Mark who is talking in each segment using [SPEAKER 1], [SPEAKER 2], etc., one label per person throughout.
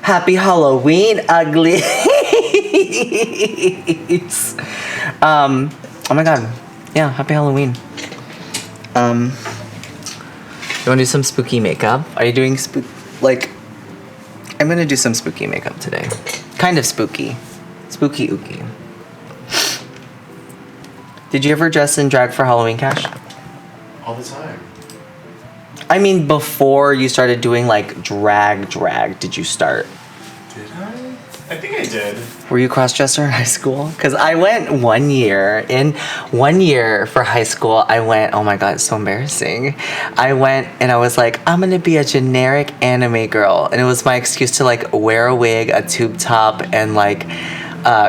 [SPEAKER 1] Happy Halloween, uglies. Oh my god. Yeah, happy Halloween. You wanna do some spooky makeup? Are you doing I'm gonna do some spooky makeup today. Kind of spooky. Spooky ooky. Did you ever dress in drag for Halloween, Cash?
[SPEAKER 2] All the time.
[SPEAKER 1] I mean, before you started doing drag, did you start?
[SPEAKER 2] Did I? I think I did.
[SPEAKER 1] Were you cross-dresser in high school? Because I went 1 year. In 1 year for high school, I went, oh my god, it's so embarrassing. I went and I was like, I'm gonna be a generic anime girl. And it was my excuse to wear a wig, a tube top, and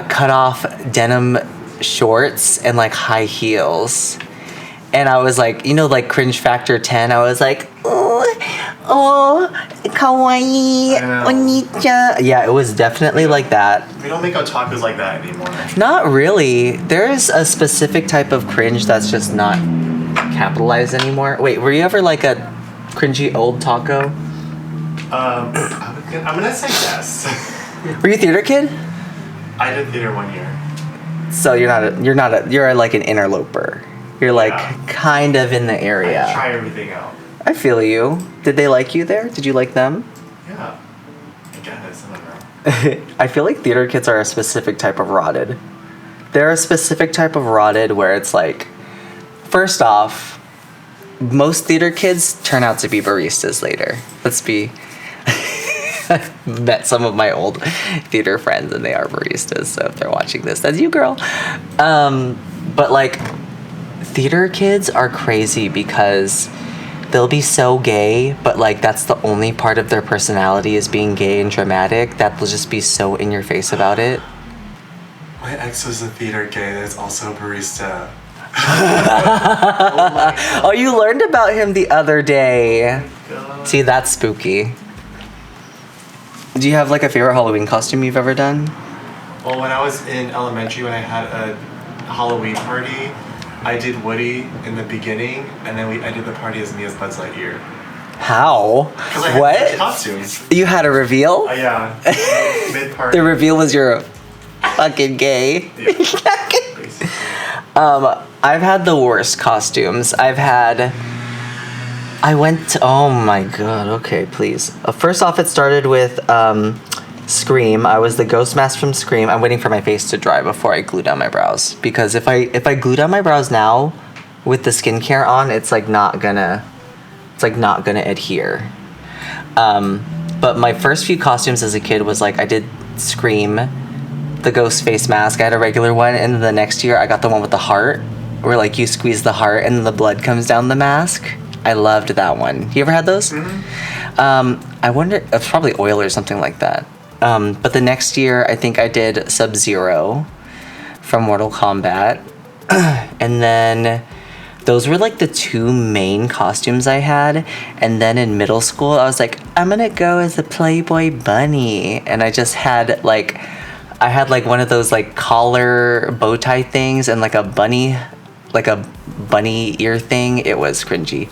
[SPEAKER 1] cut off denim shorts and high heels. And I was cringe factor 10. I was like, oh, kawaii, oni-chan. Yeah, it was definitely like that.
[SPEAKER 2] We don't make otakus like that anymore.
[SPEAKER 1] Not really. There is a specific type of cringe that's just not capitalized anymore. Wait, were you ever a cringy old taco?
[SPEAKER 2] I'm gonna say yes.
[SPEAKER 1] Were you a theater kid?
[SPEAKER 2] I did theater 1 year.
[SPEAKER 1] So you're like an interloper. You're kind of in the area.
[SPEAKER 2] I try everything out.
[SPEAKER 1] I feel you. Did they like you there? Did you like them?
[SPEAKER 2] Yeah. I guess. I don't know.
[SPEAKER 1] I feel like theater kids are a specific type of rotted. They're a specific type of rotted where it's first off, most theater kids turn out to be baristas later. I've met some of my old theater friends and they are baristas, so if they're watching this, that's you, girl. But theater kids are crazy because they'll be so gay, but that's the only part of their personality is being gay and dramatic that they'll just be so in your face about it.
[SPEAKER 2] My ex was a theater gay that's also a barista.
[SPEAKER 1] Oh, you learned about him the other day.
[SPEAKER 2] God.
[SPEAKER 1] See, that's spooky. Do you have a favorite Halloween costume you've ever done?
[SPEAKER 2] Well, when I was in elementary, when I had a Halloween party, I did Woody in the beginning, and then I did the party as me as Buzz Lightyear.
[SPEAKER 1] How?
[SPEAKER 2] Because I had
[SPEAKER 1] What?
[SPEAKER 2] costumes.
[SPEAKER 1] You had a reveal?
[SPEAKER 2] Yeah. Mid-party.
[SPEAKER 1] The reveal was you're fucking gay.
[SPEAKER 2] Yeah.
[SPEAKER 1] I've had the worst costumes. Oh my god, okay, please. First off, it started with Scream. I was the ghost mask from Scream. I'm waiting for my face to dry before I glue down my brows. Because if I glue down my brows now with the skincare on, it's not gonna adhere. But my first few costumes as a kid was I did Scream, the ghost face mask. I had a regular one, and then the next year I got the one with the heart, where you squeeze the heart and the blood comes down the mask. I loved that one. You ever had those?
[SPEAKER 2] Mm-hmm.
[SPEAKER 1] I wonder, it's probably oil or something like that. But the next year, I think I did Sub-Zero from Mortal Kombat. And then those were the two main costumes I had. And then in middle school, I was I'm gonna go as a Playboy bunny. And I just had I had one of those collar bow tie things and a bunny ear thing. It was cringy.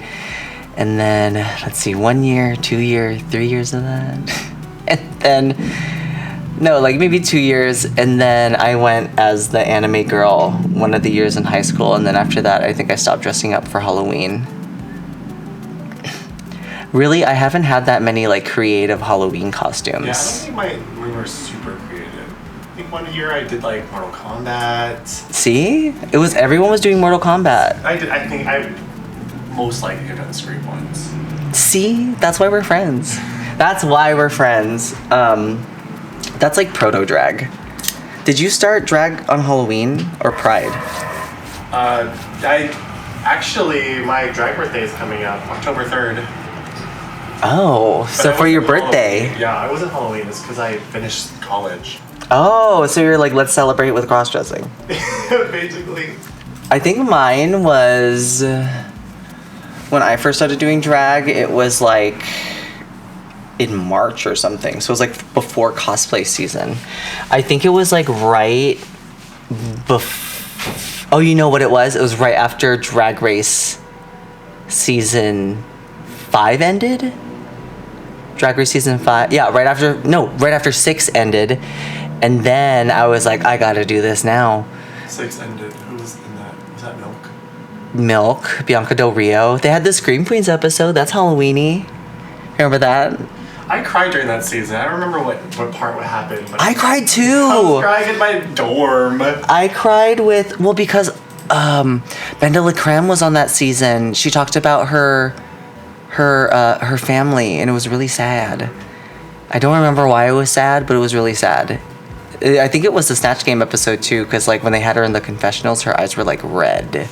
[SPEAKER 1] And then let's see, 1 year, 2 year, 3 years of that. And then maybe 2 years, and then I went as the anime girl one of the years in high school, and then after that I think I stopped dressing up for Halloween. Really, I haven't had that many creative Halloween costumes.
[SPEAKER 2] Yeah, I don't think we were super creative. I think 1 year I did Mortal Kombat.
[SPEAKER 1] See? Everyone was doing Mortal Kombat.
[SPEAKER 2] I think I most likely have done Scream once.
[SPEAKER 1] See? That's why we're friends. That's proto drag. Did you start drag on Halloween or Pride?
[SPEAKER 2] My drag birthday is coming up October 3rd.
[SPEAKER 1] Oh, so for your birthday.
[SPEAKER 2] Halloween. Yeah, I wasn't Halloween. It's because I finished college.
[SPEAKER 1] Oh, so you're let's celebrate with cross-dressing.
[SPEAKER 2] Basically.
[SPEAKER 1] I think mine was when I first started doing drag, it was in March or something. So it was before cosplay season. I think it was right before. Oh, you know what it was? It was right after Drag Race season 5 ended. Drag Race season 5. Yeah, right after 6 ended, and then I was like, I gotta do this now.
[SPEAKER 2] 6 ended. Who was in that? Was that Milk?
[SPEAKER 1] Milk, Bianca Del Rio. They had the Scream Queens episode. That's Halloweeny. Remember that?
[SPEAKER 2] I cried during that season. I don't remember what part happened. But
[SPEAKER 1] I cried too.
[SPEAKER 2] I was crying in my dorm.
[SPEAKER 1] I cried because Benda LaCreme was on that season. She talked about her family, and it was really sad. I don't remember why it was sad, but it was really sad. I think it was the Snatch Game episode too, because like when they had her in the confessionals, her eyes were like red.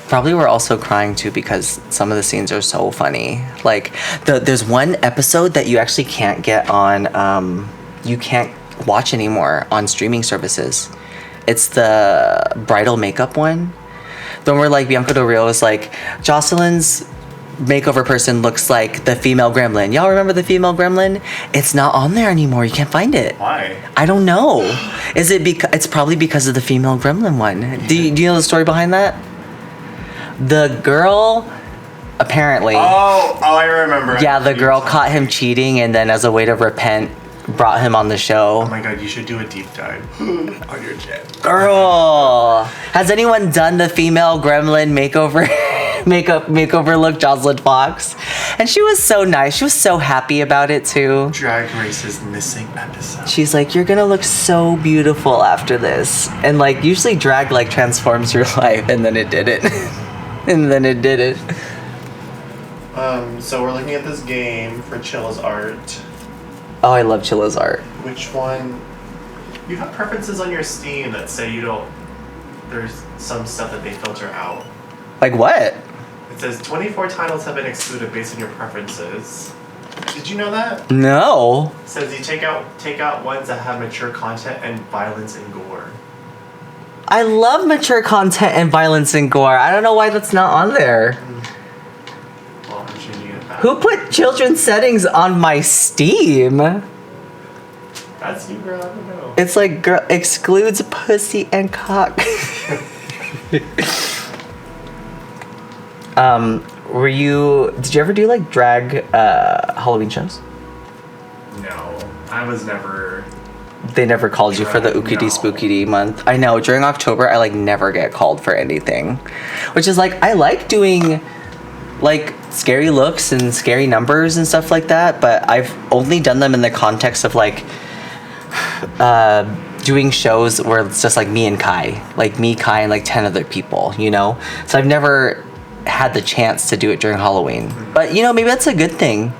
[SPEAKER 1] Probably were also crying too because some of the scenes are so funny. Like there's one episode that you actually can't get on, you can't watch anymore on streaming services. It's the bridal makeup one. The one where like Bianca Del Rio is like, Jocelyn's makeover person looks like the female gremlin. Y'all remember the female gremlin? It's not on there anymore. You can't find it.
[SPEAKER 2] Why?
[SPEAKER 1] I don't know. Is it because it's probably because of the female gremlin one? Do you know the story behind that? The girl, apparently.
[SPEAKER 2] Oh, I remember.
[SPEAKER 1] Yeah, the girl caught him cheating, and then as a way to repent, brought him on the show.
[SPEAKER 2] Oh my god, you should do a deep dive on your channel.
[SPEAKER 1] Girl, has anyone done the female gremlin makeover look, Jocelyn Fox? And she was so nice. She was so happy about it too.
[SPEAKER 2] Drag Race's missing episode.
[SPEAKER 1] She's like, you're gonna look so beautiful after this. And like, usually drag like transforms your life, and then it didn't. And then it didn't.
[SPEAKER 2] So we're looking at this game for Chilla's art.
[SPEAKER 1] Oh, I love Chilla's art.
[SPEAKER 2] Which one? You have preferences on your Steam that say you don't. There's some stuff that they filter out.
[SPEAKER 1] Like what?
[SPEAKER 2] It says 24 titles have been excluded based on your preferences. Did you know that?
[SPEAKER 1] No.
[SPEAKER 2] It says you take out ones that have mature content and violence and gore.
[SPEAKER 1] I love mature content and violence and gore. I don't know why that's not on there.
[SPEAKER 2] Well, I'm changing it back.
[SPEAKER 1] Who put children's settings on my Steam?
[SPEAKER 2] That's you, girl. I don't know.
[SPEAKER 1] It's like girl excludes pussy and cock. Did you ever do like drag Halloween shows?
[SPEAKER 2] No, I was never.
[SPEAKER 1] They never called you for the Ookity
[SPEAKER 2] No.
[SPEAKER 1] Spookity month. I know, during October I like never get called for anything. Which is like, I like doing like scary looks and scary numbers and stuff like that, but I've only done them in the context of like doing shows where it's just like me and Kai. Like me, Kai, and like 10 other people, you know? So I've never had the chance to do it during Halloween. But you know, maybe that's a good thing,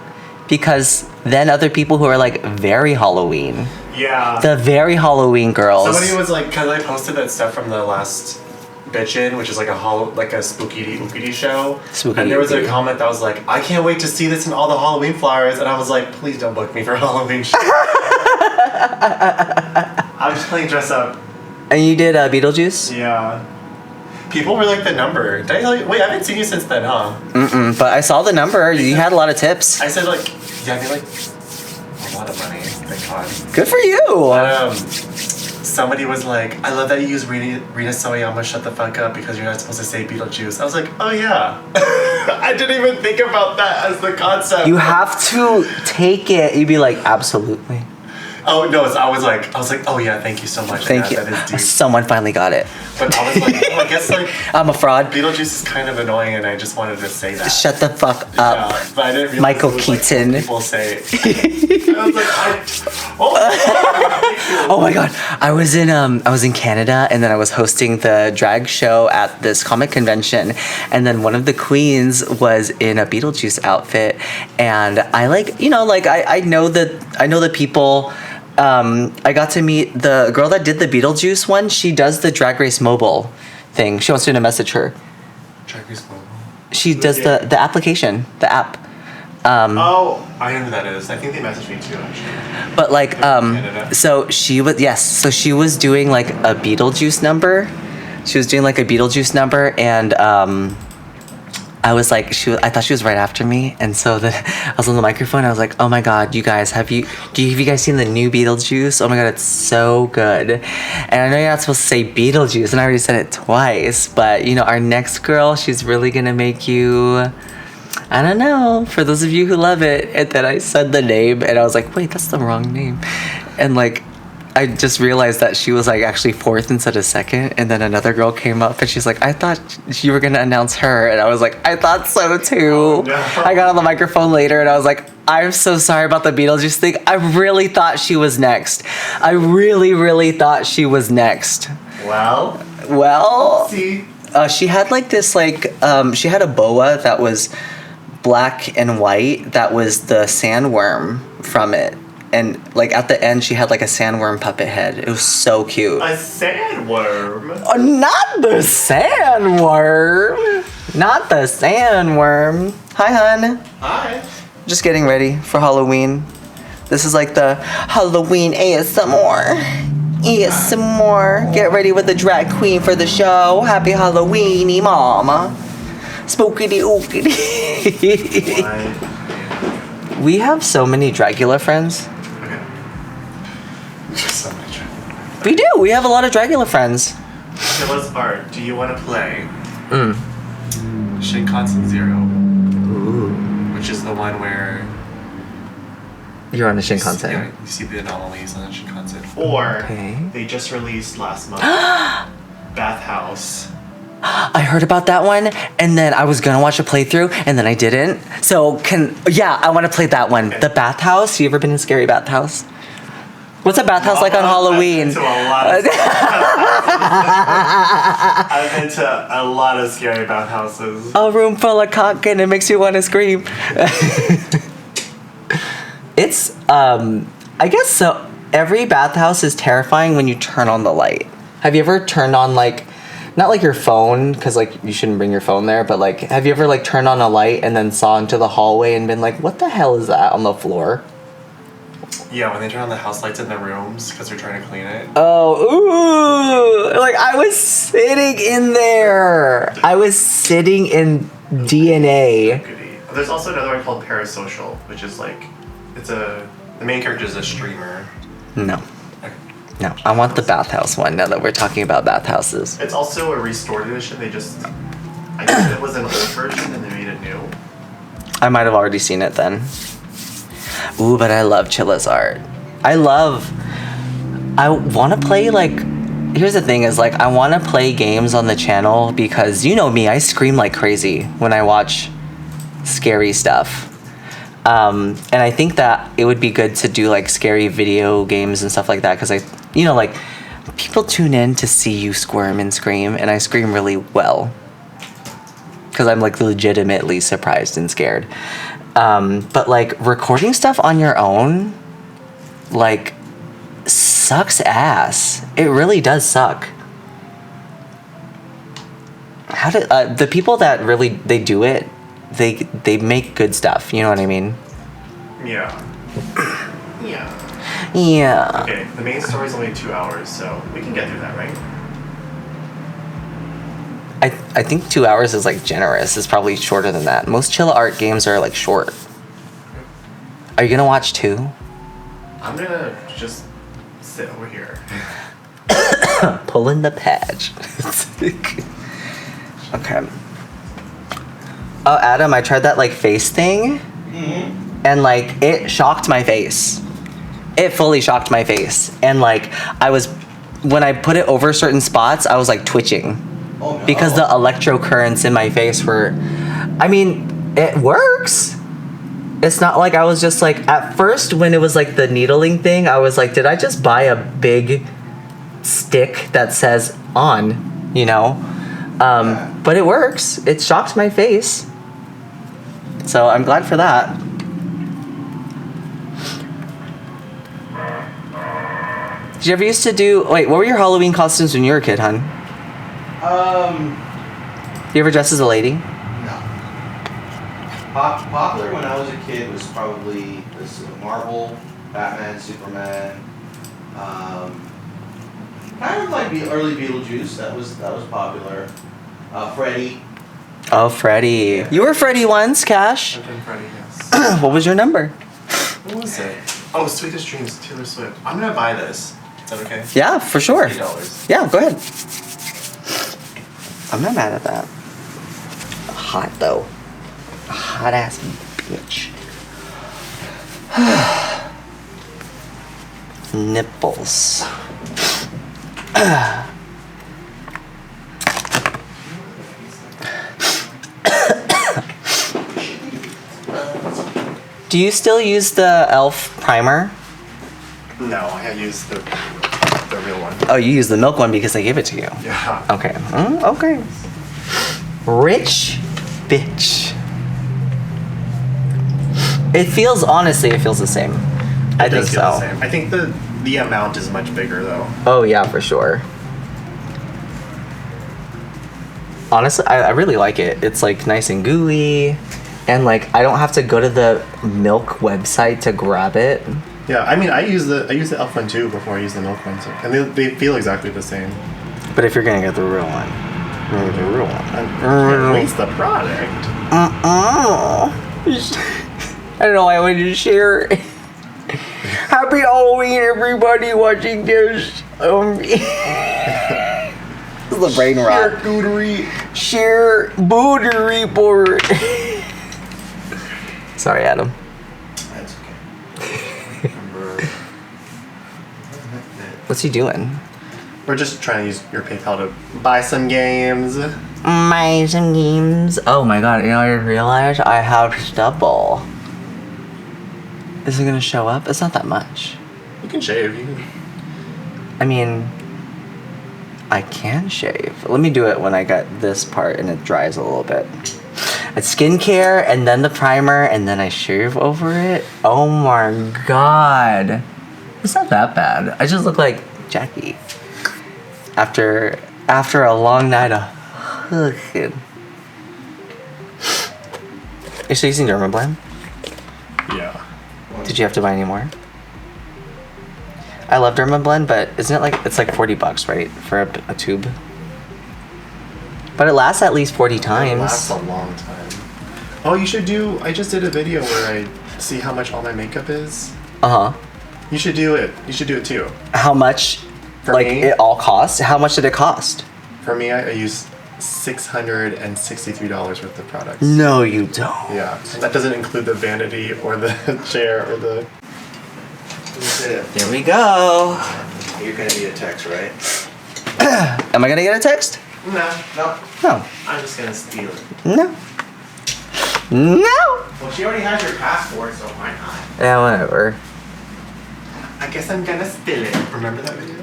[SPEAKER 1] because then other people who are like very Halloween,
[SPEAKER 2] Yeah.
[SPEAKER 1] the very Halloween girls.
[SPEAKER 2] Somebody was like, because I posted that stuff from the last Bitchin', which is like a spooky ookity show.
[SPEAKER 1] Spooky
[SPEAKER 2] and there was a
[SPEAKER 1] ookity.
[SPEAKER 2] comment that was like, I can't wait to see this in all the Halloween flyers. And I was like, please don't book me for Halloween show. I'm just playing dress up.
[SPEAKER 1] And you did Beetlejuice?
[SPEAKER 2] Yeah. People were like, the number. Did I tell you? Wait, I haven't seen you since then, huh?
[SPEAKER 1] Mm-mm, but I saw the number. You had a lot of tips.
[SPEAKER 2] I said like, yeah, I made like a lot of money. Thank God.
[SPEAKER 1] Good for you.
[SPEAKER 2] But, somebody was like, I love that you use Rita Sawayama, shut the fuck up, because you're not supposed to say Beetlejuice. I was like, oh yeah. I didn't even think about that as the concept.
[SPEAKER 1] You have to take it. You'd be like, absolutely.
[SPEAKER 2] Oh no, I was like, oh yeah, thank you so much.
[SPEAKER 1] Thank you.
[SPEAKER 2] That is deep.
[SPEAKER 1] Someone finally got it.
[SPEAKER 2] But I was like, I guess like
[SPEAKER 1] I'm a fraud.
[SPEAKER 2] Beetlejuice is kind of annoying, and I just wanted to say that.
[SPEAKER 1] Shut the fuck up.
[SPEAKER 2] Yeah, but I didn't realize
[SPEAKER 1] Michael
[SPEAKER 2] it was, like,
[SPEAKER 1] Keaton.
[SPEAKER 2] people say. I was like,
[SPEAKER 1] Oh my god. I was in Canada, and then I was hosting the drag show at this comic convention, and then one of the queens was in a Beetlejuice outfit, and I like, you know, like I know the people. I got to meet the girl that did the Beetlejuice one. She does the Drag Race Mobile thing. She wants me to message her.
[SPEAKER 2] Drag Race Mobile.
[SPEAKER 1] She does the application, the app.
[SPEAKER 2] Oh, I know who that is. I think they messaged me too, actually.
[SPEAKER 1] But like,
[SPEAKER 2] Canada.
[SPEAKER 1] so she was doing like a Beetlejuice number. She was doing like a Beetlejuice number, and I was like, I thought she was right after me, and so then I was on the microphone. I was like, oh my god, you guys, have you guys seen the new Beetlejuice? Oh my god, it's so good. And I know you're not supposed to say Beetlejuice, and I already said it twice, but you know, our next girl, she's really gonna make you I don't know. For those of you who love it, and then I said the name, and I was like, wait, that's the wrong name. And like, I just realized that she was like actually fourth instead of second. And then another girl came up and she's like, I thought you were going to announce her. And I was like, I thought so too.
[SPEAKER 2] Oh, no.
[SPEAKER 1] I got on the microphone later and I was like, I'm so sorry about the Beetlejuice thing. I really thought she was next. I really, really thought she was next. Well,
[SPEAKER 2] see,
[SPEAKER 1] she had like this like, she had a boa that was black and white. That was the sandworm from it. And like at the end, she had like a sandworm puppet head. It was so cute.
[SPEAKER 2] a sandworm.
[SPEAKER 1] Oh, not the sandworm. Not the sandworm. Hi, hun.
[SPEAKER 2] Hi.
[SPEAKER 1] Just getting ready for Halloween. This is like the Halloween ASMR. ASMR. Get ready with the drag queen for the show. Happy Halloweeny, mama. Spookity ookity. We have so many Dracula friends.
[SPEAKER 2] Okay. So much.
[SPEAKER 1] We do. We have a lot of Dracula friends.
[SPEAKER 2] Chilla's art. Do you want to play? Shinkansen Zero.
[SPEAKER 1] Ooh.
[SPEAKER 2] Which is the one where
[SPEAKER 1] You're on the Shinkansen.
[SPEAKER 2] Yeah, you see the anomalies on the Shinkansen. Or
[SPEAKER 1] Okay.
[SPEAKER 2] they just released last month Bathhouse.
[SPEAKER 1] I heard about that one, and then I was gonna watch a playthrough, and then I didn't. So I want to play that one. The bathhouse. You ever been in a scary bathhouse? What's a bathhouse like on Halloween?
[SPEAKER 2] I've been to a lot of scary bathhouses.
[SPEAKER 1] A room full of cock, and it makes you want to scream. It's I guess so. Every bathhouse is terrifying when you turn on the light. Have you ever turned on like? Not like your phone, because like you shouldn't bring your phone there, but like have you ever like turned on a light and then saw into the hallway and been like, what the hell is that on the floor?
[SPEAKER 2] Yeah, when they turn on the house lights in the rooms because they're trying to clean it.
[SPEAKER 1] Oh, ooh! Like I was sitting in there. I was sitting in DNA.
[SPEAKER 2] There's also another one called Parasocial, which is like, the main character is a streamer.
[SPEAKER 1] No. No, I want the bathhouse one now that we're talking about bathhouses.
[SPEAKER 2] It's also a restored edition. I guess it was an old version and they made it new.
[SPEAKER 1] I might have already seen it then. Ooh, but I love Chilla's art. I want to play like, here's the thing is like, I want to play games on the channel because you know me, I scream like crazy when I watch scary stuff. And I think that it would be good to do like scary video games and stuff like that because like people tune in to see you squirm and scream, and I scream really well because I'm like legitimately surprised and scared. But like recording stuff on your own like sucks ass. It really does suck. How do the people that really they do it? They make good stuff, you know what I mean?
[SPEAKER 2] Yeah. Yeah.
[SPEAKER 1] Yeah.
[SPEAKER 2] Okay, the main story is only 2 hours, so we can get through that, right?
[SPEAKER 1] I think 2 hours is like generous. It's probably shorter than that. Most Chilla art games are like short. Are you gonna watch 2?
[SPEAKER 2] I'm gonna just sit over here.
[SPEAKER 1] Pulling the patch. Okay. Oh, Adam, I tried that like face thing, and like it shocked my face. It fully shocked my face, and like when I put it over certain spots, I was like twitching.
[SPEAKER 3] Oh, no.
[SPEAKER 1] Because the electrocurrents in my face were, I mean, it works. It's not like I was just like, at first when it was like the needling thing, I was like, did I just buy a big stick that says on, you know? But it works. It shocked my face. So I'm glad for that. Did you ever used to do, wait, what were your Halloween costumes when you were a kid, hun? You ever dress as a lady?
[SPEAKER 3] No. Popular when I was a kid was probably this Marvel, Batman, Superman, kind of like the early Beetlejuice. That was popular. Freddy.
[SPEAKER 1] Oh, Freddy.
[SPEAKER 3] Yeah.
[SPEAKER 1] You were Freddy once, Cash.
[SPEAKER 2] I've been Freddy, yes.
[SPEAKER 1] What was your number?
[SPEAKER 2] What was it? Oh, Sweetest Dreams, Taylor Swift. I'm gonna buy this. Is that okay?
[SPEAKER 1] Yeah, for sure.
[SPEAKER 2] $8.
[SPEAKER 1] Yeah, go ahead. I'm not mad at that. Hot though. Hot. hot ass bitch. Nipples. Do you still use the e.l.f. primer?
[SPEAKER 2] No, I use the real one.
[SPEAKER 1] Oh, you use the milk one because they gave it to you.
[SPEAKER 2] Yeah.
[SPEAKER 1] Okay. Okay. Rich bitch. It feels the same. I think
[SPEAKER 2] does feel
[SPEAKER 1] so.
[SPEAKER 2] the same. I think the amount is much bigger though.
[SPEAKER 1] Oh yeah, for sure. Honestly, I really like it. It's like nice and gooey, and like I don't have to go to the Milk website to grab it.
[SPEAKER 2] Yeah, I mean I use the e.l.f. one too before I use the milk one, so, and they feel exactly the same.
[SPEAKER 1] But if you're gonna get the real one, you're gonna get the real one.
[SPEAKER 2] I can't waste the product.
[SPEAKER 1] I don't know why I wanted to share. Happy Halloween, everybody watching this. This is the brain rot. Share bootery board. Sorry, Adam.
[SPEAKER 3] That's okay.
[SPEAKER 1] What's he doing?
[SPEAKER 2] We're just trying to use your PayPal to buy some games.
[SPEAKER 1] Buy some games. Oh my god, you know, I realized I have stubble. Is it gonna show up? It's not that much.
[SPEAKER 2] You can shave.
[SPEAKER 1] I mean, I can shave. Let me do it when I get this part and it dries a little bit. It's skincare and then the primer and then I shave over it. Oh my god. It's not that bad. I just look like Jackie. After a long night of hooking. Are you using Dermablend?
[SPEAKER 2] Yeah.
[SPEAKER 1] Did you have to buy any more? I love Dermablend, but isn't it like, it's like $40, right? For a tube? But it lasts at least 40 times.
[SPEAKER 2] It lasts a long time. Oh, you should do, I just did a video where I see how much all my makeup is.
[SPEAKER 1] Uh-huh.
[SPEAKER 2] You should do it. You should do it too.
[SPEAKER 1] How much,
[SPEAKER 2] For
[SPEAKER 1] like,
[SPEAKER 2] me?
[SPEAKER 1] it all costs? How much did it cost?
[SPEAKER 2] For me, I use $663 worth of products.
[SPEAKER 1] No, you don't.
[SPEAKER 2] Yeah. That doesn't include the vanity or the chair or the...
[SPEAKER 1] There we go.
[SPEAKER 3] You're gonna need a text, right?
[SPEAKER 1] Am I gonna get a text?
[SPEAKER 2] No.
[SPEAKER 1] No.
[SPEAKER 3] I'm just gonna steal it.
[SPEAKER 1] No. No!
[SPEAKER 3] Well, she already has your passport, so why not?
[SPEAKER 1] Yeah, whatever.
[SPEAKER 2] I guess I'm gonna steal it. Remember that video?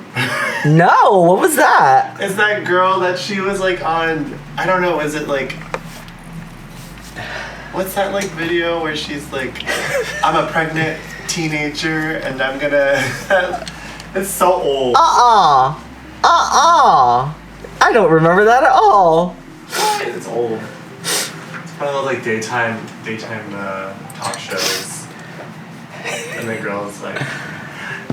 [SPEAKER 1] No, what was that?
[SPEAKER 2] It's that girl that she was like on, I don't know, is it like, what's that like video where she's like, I'm a pregnant teenager and I'm gonna, it's so old.
[SPEAKER 1] I don't remember that at all.
[SPEAKER 2] It's old. It's one of those like daytime talk shows. And the girl's like,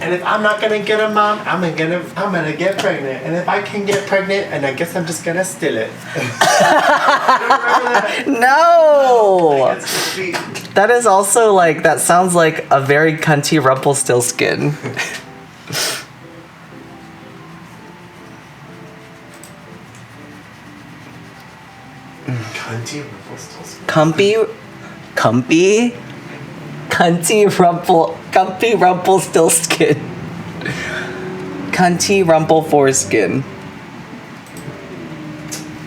[SPEAKER 2] and if I'm not gonna get a mom, I'm gonna get pregnant. And if I can get pregnant, and I guess I'm just gonna steal it.
[SPEAKER 1] No!
[SPEAKER 2] That's so sweet.
[SPEAKER 1] That is also like, that sounds like a very cunty Rumpelstiltskin.
[SPEAKER 2] Cunty Rumpelstiltskin.
[SPEAKER 1] Cunty Rumpelstiltskin. Cunty Rumple Foreskin.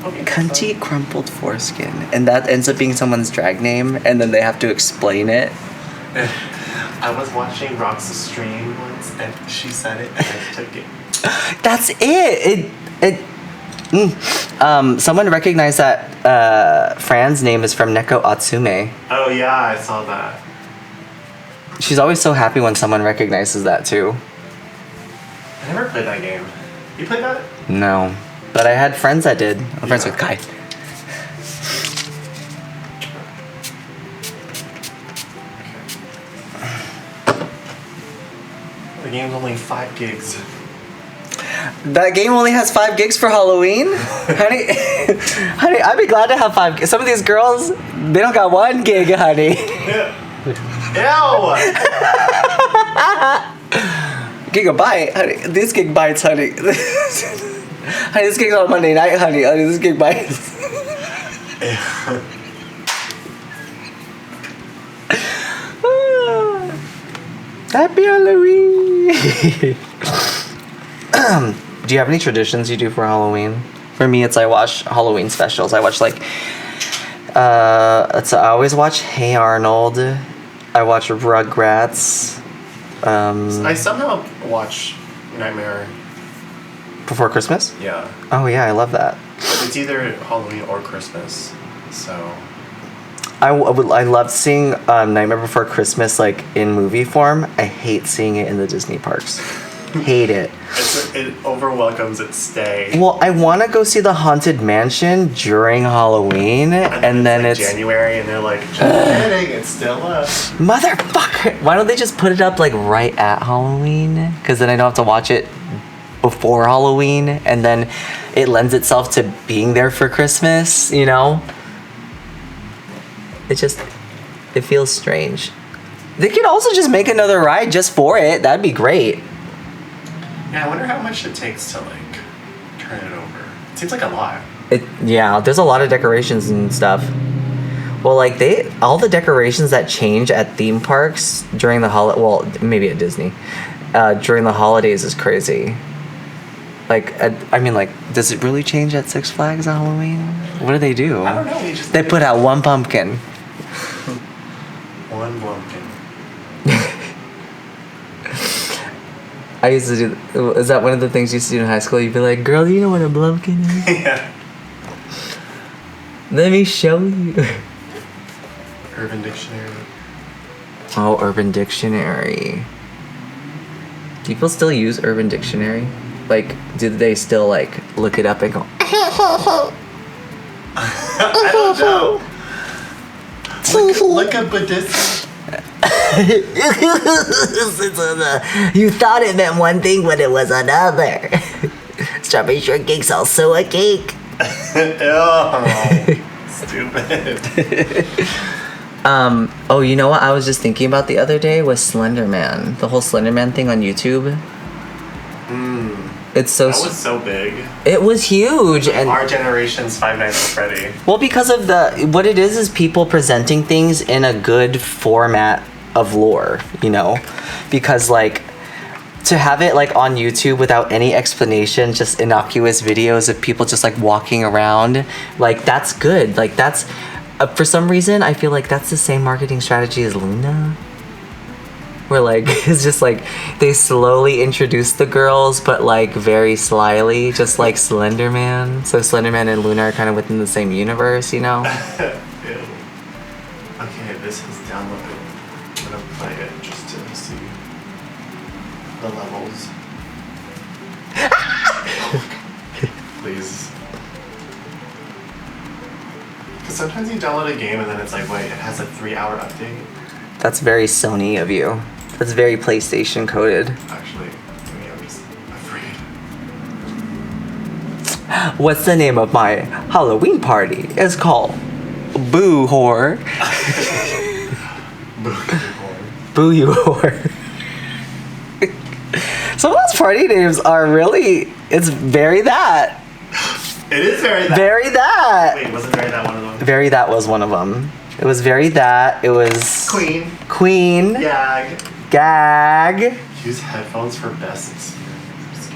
[SPEAKER 2] Okay.
[SPEAKER 1] Cunty Crumpled Foreskin. And that ends up being someone's drag name, and then they have to explain it.
[SPEAKER 2] I was watching Rox's stream once, and she said it, and I took it.
[SPEAKER 1] That's it. Someone recognized that Fran's name is from Neko Atsume.
[SPEAKER 2] Oh yeah, I saw that.
[SPEAKER 1] She's always so happy when someone recognizes that too.
[SPEAKER 2] I never played that game. You played that?
[SPEAKER 1] No. But I had friends that did. I'm friends with Kai.
[SPEAKER 2] The game's only 5 gigs.
[SPEAKER 1] That game only has 5 gigs for Halloween? Honey, I'd be glad to have 5 gigs. Some of these girls, they don't got 1 gig, honey.
[SPEAKER 2] Ew!
[SPEAKER 1] Gigabyte, honey. These gig bytes, honey. Honey, this gig's on Monday night, honey. Honey, this gig bytes. Happy Halloween! Do you have any traditions you do for Halloween? For me, it's I watch Halloween specials. I watch like, I always watch Hey Arnold. I watch Rugrats.
[SPEAKER 2] I somehow watch Nightmare.
[SPEAKER 1] Before Christmas?
[SPEAKER 2] Yeah.
[SPEAKER 1] Oh yeah, I love that.
[SPEAKER 2] It's either Halloween or Christmas. So.
[SPEAKER 1] I love seeing Nightmare Before Christmas like in movie form. I hate seeing it in the Disney parks. Hate it.
[SPEAKER 2] It overwhelcomes its stay.
[SPEAKER 1] Well, I want to go see the Haunted Mansion during Halloween, and then
[SPEAKER 2] like
[SPEAKER 1] it's
[SPEAKER 2] January, and they're like, just kidding, it's still up.
[SPEAKER 1] Motherfucker! Why don't they just put it up like right at Halloween? Because then I don't have to watch it before Halloween, and then it lends itself to being there for Christmas, you know? It feels strange. They could also just make another ride just for it. That'd be great.
[SPEAKER 2] Yeah, I wonder how much it takes to like turn it over. It seems like a lot.
[SPEAKER 1] Yeah, there's a lot of decorations and stuff. Well, like all the decorations that change at theme parks during the well, maybe at Disney, during the holidays is crazy. Like, I mean, like, does it really change at Six Flags on Halloween? What do they do?
[SPEAKER 2] I don't know.
[SPEAKER 1] They put out one pumpkin.
[SPEAKER 2] One pumpkin.
[SPEAKER 1] I used to do. Is that one of the things you used to do in high school? You'd be like, "Girl, do you know what a blumpkin is?"
[SPEAKER 2] Yeah.
[SPEAKER 1] Let me show you.
[SPEAKER 2] Urban Dictionary.
[SPEAKER 1] Oh, Urban Dictionary. Do people still use Urban Dictionary? Like, do they still like look it up and go?
[SPEAKER 2] I don't know. Look up Buddhist.
[SPEAKER 1] You thought it meant one thing, but it was another. Strawberry shortcake's also a cake.
[SPEAKER 2] Ew. Stupid.
[SPEAKER 1] Oh, you know what I was just thinking about the other day was Slender Man. The whole Slender Man thing on YouTube. It's so.
[SPEAKER 2] That was so big.
[SPEAKER 1] It was huge, and
[SPEAKER 2] our generation's Five Nights at Freddy.
[SPEAKER 1] well, because of what it is people presenting things in a good format of lore, you know, because like to have it like on YouTube without any explanation, just innocuous videos of people just like walking around, like that's good. Like that's for some reason I feel like that's the same marketing strategy as Luna. Where like it's just like they slowly introduce the girls, but like very slyly, just like Slender Man. So Slender Man and Luna are kind of within the same universe, you know.
[SPEAKER 2] Ew. Okay, this is downloaded. I'm gonna play it just to see the levels. Please. Because sometimes you download a game and then it's like, wait, it has a 3-hour update.
[SPEAKER 1] That's very Sony of you. That's very PlayStation coded.
[SPEAKER 2] Actually, maybe I'm just afraid.
[SPEAKER 1] What's the name of my Halloween party? It's called Boo Whore. Boo You Whore. Some of those party names are really, it's very that.
[SPEAKER 2] It is very that.
[SPEAKER 1] Very that.
[SPEAKER 2] Wait, wasn't very that one of them?
[SPEAKER 1] Very that was one of them. It was very that. It was
[SPEAKER 2] Queen.
[SPEAKER 1] Queen.
[SPEAKER 2] Gag.
[SPEAKER 1] Gag.
[SPEAKER 2] Use headphones for best experience.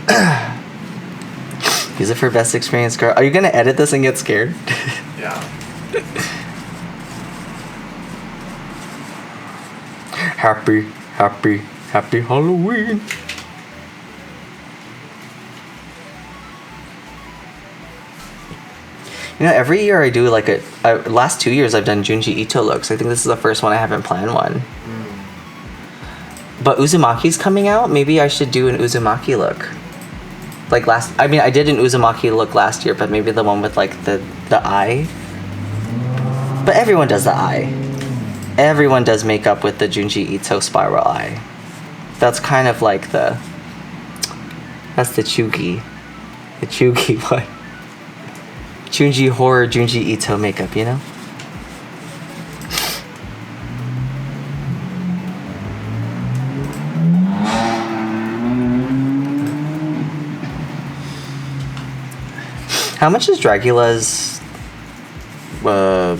[SPEAKER 1] Use it for best experience, girl. Are you gonna edit this and get scared?
[SPEAKER 2] Yeah.
[SPEAKER 1] Happy Halloween. You know, every year I do like last 2 years I've done Junji Ito looks. I think this is the first one I haven't planned one. But Uzumaki's coming out. Maybe I should do an Uzumaki look. Like I did an Uzumaki look last year, but maybe the one with like the eye. But everyone does the eye. Everyone does makeup with the Junji Ito spiral eye. That's kind of like that's the Chugi. The Chugi one. Junji horror, Junji Ito makeup, you know? How much is Dracula's the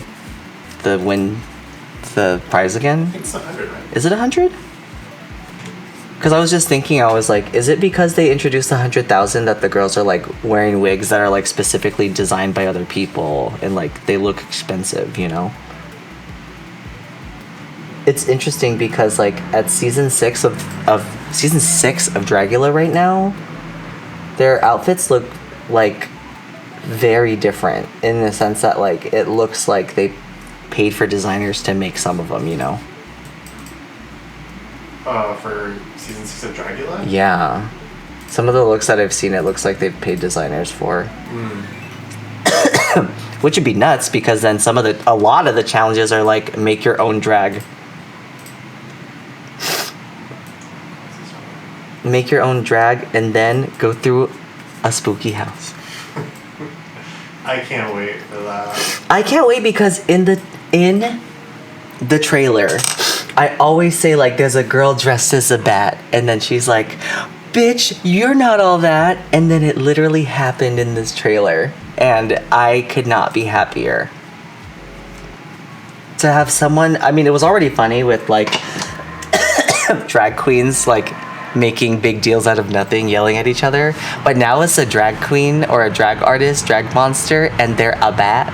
[SPEAKER 1] prize again?
[SPEAKER 2] It's 100, right?
[SPEAKER 1] Is it 100? Because I was just thinking, I was like, is it because they introduced the 100,000 that the girls are like wearing wigs that are like specifically designed by other people and like they look expensive, you know? It's interesting because like at season 6 of Dragula right now, their outfits look like very different in the sense that like it looks like they paid for designers to make some of them, you know?
[SPEAKER 2] For season 6 of Dragula?
[SPEAKER 1] Yeah. Some of the looks that I've seen, it looks like they've paid designers for. Which would be nuts because then a lot of the challenges are like make your own drag. Make your own drag and then go through a spooky house.
[SPEAKER 2] I can't wait for that.
[SPEAKER 1] I can't wait because in the trailer, I always say like there's a girl dressed as a bat and then she's like, bitch, you're not all that. And then it literally happened in this trailer and I could not be happier. To have someone, I mean, it was already funny with like drag queens like making big deals out of nothing, yelling at each other. But now it's a drag queen or a drag artist, drag monster, and they're a bat.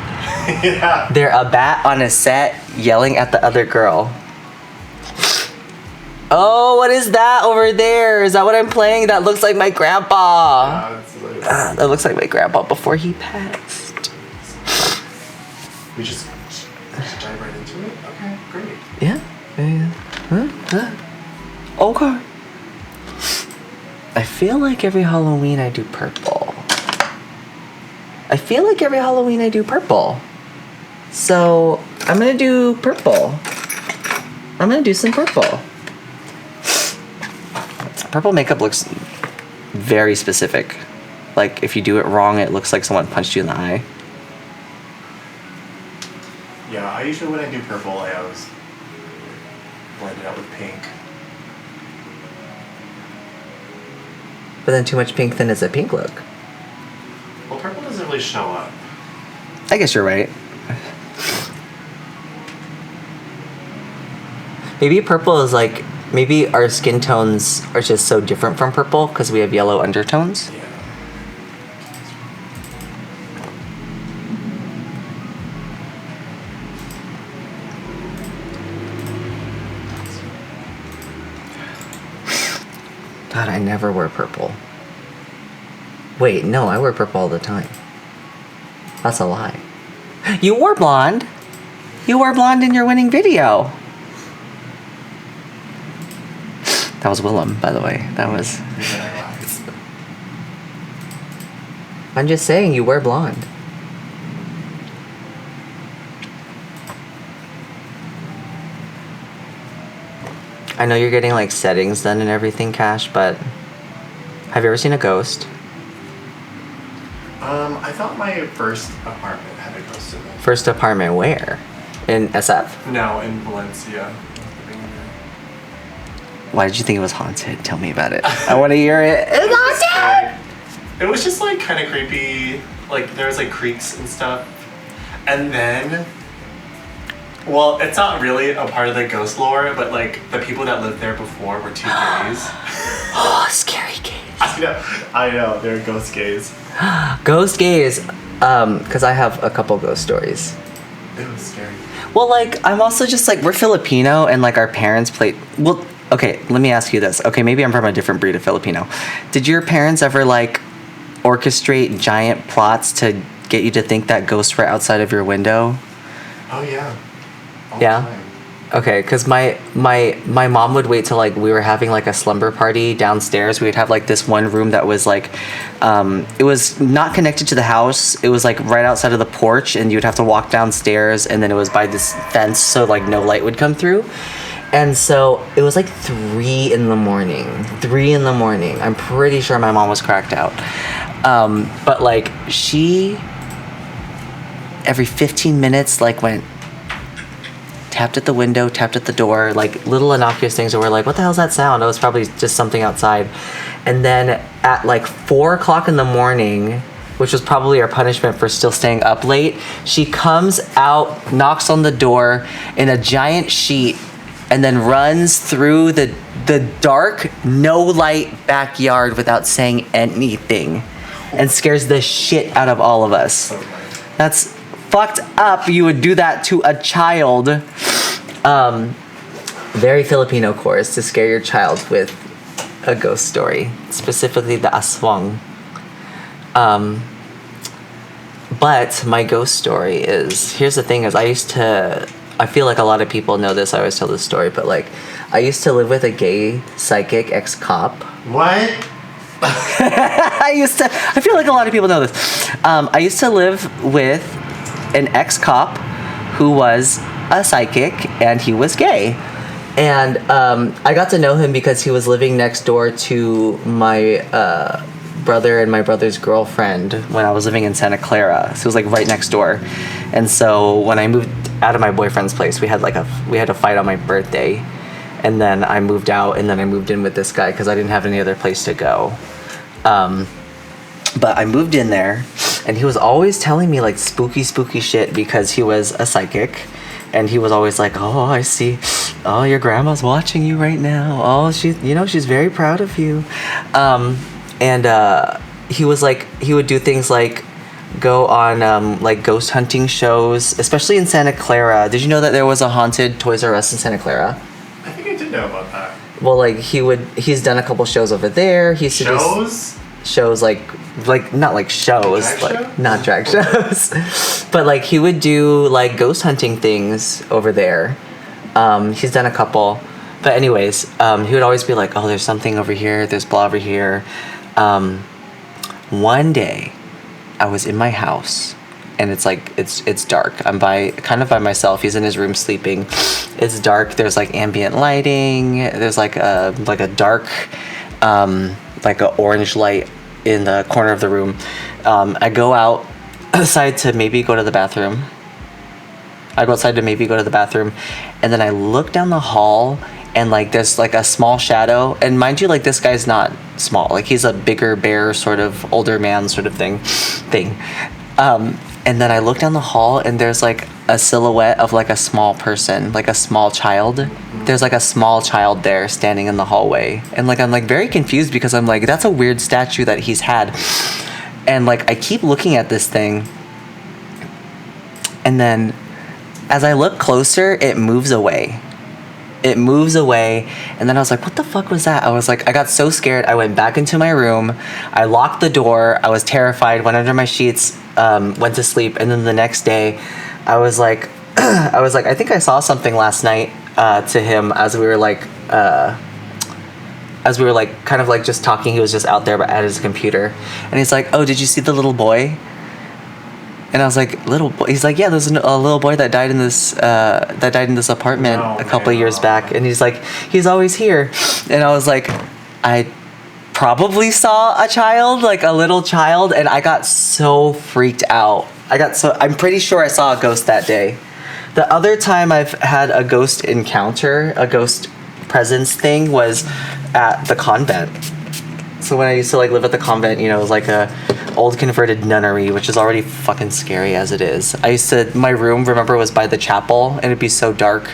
[SPEAKER 2] Yeah.
[SPEAKER 1] They're a bat on a set yelling at the other girl. Oh, what is that over there? Is that what I'm playing? That looks like my grandpa.
[SPEAKER 2] Yeah, it's like,
[SPEAKER 1] That looks like my grandpa before he passed.
[SPEAKER 2] we just dive right into it? Okay, great.
[SPEAKER 1] Yeah. Okay. I feel like every Halloween I do purple. So I'm gonna do purple. I'm gonna do some purple. Purple makeup looks very specific. Like if you do it wrong, it looks like someone punched you in the eye.
[SPEAKER 2] Yeah, I usually when I do purple, I always blend it out with pink.
[SPEAKER 1] But then too much pink, then it's a pink look.
[SPEAKER 2] Well, purple doesn't really show up.
[SPEAKER 1] I guess you're right. Maybe purple is like, maybe our skin tones are just so different from purple because we have yellow undertones.
[SPEAKER 2] Yeah.
[SPEAKER 1] God, I never wear purple. Wait, no, I wear purple all the time. That's a lie. You wore blonde. You wore blonde in your winning video. That was Willem, by the way. That was... I'm just saying, you wear blonde. I know you're getting like settings done and everything, Cash, but have you ever seen a ghost?
[SPEAKER 2] I thought my first apartment had a ghost in it.
[SPEAKER 1] First apartment where? In SF?
[SPEAKER 2] No, in Valencia.
[SPEAKER 1] Why did you think it was haunted? Tell me about it. I want to hear it. It's haunted!
[SPEAKER 2] It was just like kind of creepy. Like there was like creaks and stuff. And then, well, it's not really a part of the ghost lore, but like the people that lived there before were two gays.
[SPEAKER 1] Oh, scary gays.
[SPEAKER 2] I know, they're ghost gays.
[SPEAKER 1] Ghost gays. Because I have a couple ghost stories.
[SPEAKER 2] It was scary.
[SPEAKER 1] Well, like, I'm also just like, we're Filipino and like our parents played. Well, okay, let me ask you this. Okay, maybe I'm from a different breed of Filipino. Did your parents ever like orchestrate giant plots to get you to think that ghosts were outside of your window?
[SPEAKER 2] Oh yeah. All
[SPEAKER 1] Yeah?
[SPEAKER 2] the time.
[SPEAKER 1] Okay, because my mom would wait till like we were having like a slumber party downstairs. We would have like this one room that was like, it was not connected to the house. It was like right outside of the porch, and you would have to walk downstairs, and then it was by this fence, so like no light would come through. And so it was like 3 in the morning. 3 in the morning. I'm pretty sure my mom was cracked out. But like she, every 15 minutes, like went, tapped at the window, tapped at the door, like little innocuous things that were like, what the hell's that sound? It was probably just something outside. And then at like 4 o'clock in the morning, which was probably our punishment for still staying up late, she comes out, knocks on the door in a giant sheet, and then runs through the dark, no light backyard without saying anything, and scares the shit out of all of us. That's fucked up. You would do that to a child. Very Filipino course to scare your child with a ghost story, specifically the aswang. But my ghost story is, here's the thing, is I feel like a lot of people know this, I always tell this story, but like, I used to live with a gay psychic ex-cop.
[SPEAKER 2] What?
[SPEAKER 1] I feel like a lot of people know this. I used to live with an ex-cop who was a psychic, and he was gay. And I got to know him because he was living next door to my brother and my brother's girlfriend when I was living in Santa Clara. So it was like right next door. And so when I moved out of my boyfriend's place, we had a fight on my birthday. And then I moved out, and then I moved in with this guy because I didn't have any other place to go. But I moved in there, and he was always telling me like spooky shit because he was a psychic. And he was always like, oh, I see. Oh, your grandma's watching you right now. Oh, she's very proud of you. He was like, he would do things like go on like ghost hunting shows, especially in Santa Clara. Did you know that there was a haunted Toys R Us in Santa Clara?
[SPEAKER 2] I think I did know about that.
[SPEAKER 1] Well, like he's done a couple shows over there. He used to do shows like not like shows,
[SPEAKER 2] drag
[SPEAKER 1] like
[SPEAKER 2] show?
[SPEAKER 1] not drag shows, but like he would do like ghost hunting things over there. He's done a couple, but anyways, he would always be like, oh, there's something over here, there's blah over here. One day I was in my house, and it's like it's dark. I'm kind of by myself. He's in his room sleeping. It's dark. There's like ambient lighting. There's like a dark like a orange light in the corner of the room. I go outside to maybe go to the bathroom. And then I look down the hall, and like there's like a small shadow. And mind you, like this guy's not small. Like he's a bigger bear, sort of older man sort of thing. And then I look down the hall, and there's like a silhouette of like a small person, like a small child. There's like a small child there standing in the hallway. And like I'm like very confused because I'm like, that's a weird statue that he's had. And like I keep looking at this thing. And then as I look closer, it moves away. And then I was like, what the fuck was that? I got so scared. I went back into my room. I locked the door. I was terrified, went under my sheets, went to sleep. And then the next day I was like, I think I saw something last night to him as we were like kind of like just talking. He was just out there at his computer. And he's like, oh, did you see the little boy? And I was like, little boy? He's like, yeah, there's a little boy that died in this apartment a couple of years back. And he's like, he's always here. And I was like, I probably saw a child, like a little child. And I got so freaked out. I'm pretty sure I saw a ghost that day. The other time I've had a ghost encounter, a ghost presence thing, was at the convent. So when I used to like live at the convent, it was like a old converted nunnery, which is already fucking scary as it is. My room, remember, was by the chapel, and it'd be so dark,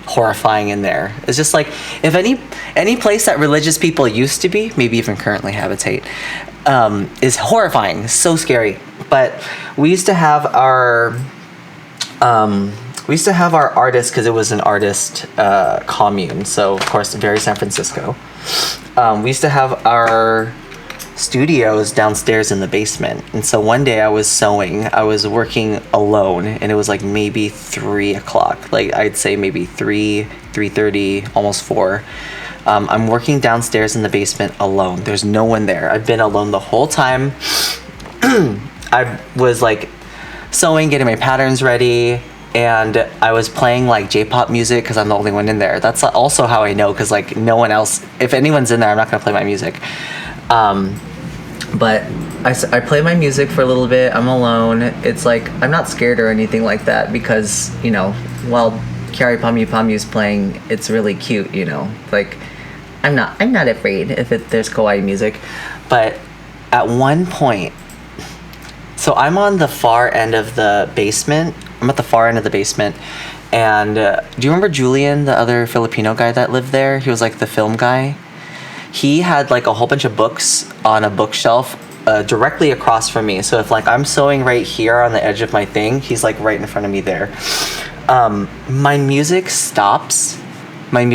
[SPEAKER 1] horrifying in there. It's just like, if any place that religious people used to be, maybe even currently habitate, is horrifying, so scary. But we used to have our artist, because it was an artist commune, so of course very San Francisco. We used to have our studios downstairs in the basement. And so one day I was sewing. I was working alone, and it was like maybe 3 o'clock. Like I'd say maybe 3:30, almost 4. I'm working downstairs in the basement alone. There's no one there. I've been alone the whole time. I was like sewing, getting my patterns ready, and I was playing like J-pop music because I'm the only one in there. That's also how I know, because like no one else, if anyone's in there, I'm not gonna play my music. But I play my music for a little bit. I'm alone. It's like I'm not scared or anything like that, because while Kyari Pamu Pamu's playing, it's really cute. Like I'm not afraid if there's kawaii music. But at one point, so I'm on the far end of the basement. I'm at the far end of the basement, And do you remember Julian, the other Filipino guy that lived there? He was like the film guy. He had like a whole bunch of books on a bookshelf directly across from me. So if like I'm sewing right here on the edge of my thing, he's like right in front of me there. My music stops. And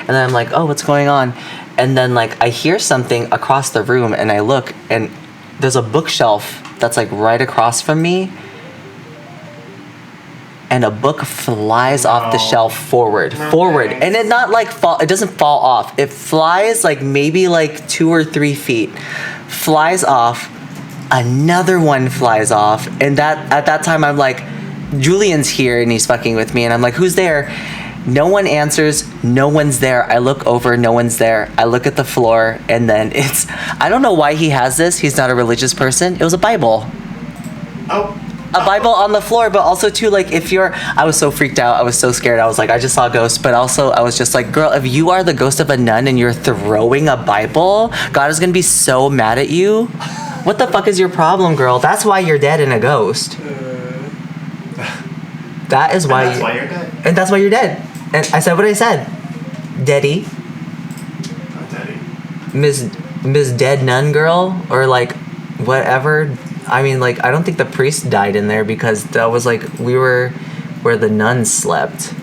[SPEAKER 1] then I'm like, oh, what's going on? And then like I hear something across the room, and I look, and there's a bookshelf that's like right across from me. And a book flies off the shelf forward, and it not like fall. It doesn't fall off. It flies like maybe like 2 or 3 feet, flies off. Another one flies off, and that at that time I'm like, Julian's here and he's fucking with me, and I'm like, who's there? No one answers. No one's there. I look over. No one's there. I look at the floor, and then it's. I don't know why he has this. He's not a religious person. It was a Bible.
[SPEAKER 2] Oh.
[SPEAKER 1] A Bible on the floor, but also too, like, if you're, I was so freaked out, I was so scared, I was like, I just saw a ghost, but also I was just like, girl, if you are the ghost of a nun and you're throwing a Bible, God is gonna be so mad at you. What the fuck is your problem, girl? That's why you're dead and a ghost. That is why.
[SPEAKER 2] That's why you're dead.
[SPEAKER 1] And that's why you're dead. And I said what I said. Daddy.
[SPEAKER 2] Oh, Daddy.
[SPEAKER 1] Miss Dead Nun Girl, or like, whatever. I mean, like, I don't think the priest died in there because that was like, we were where the nuns slept.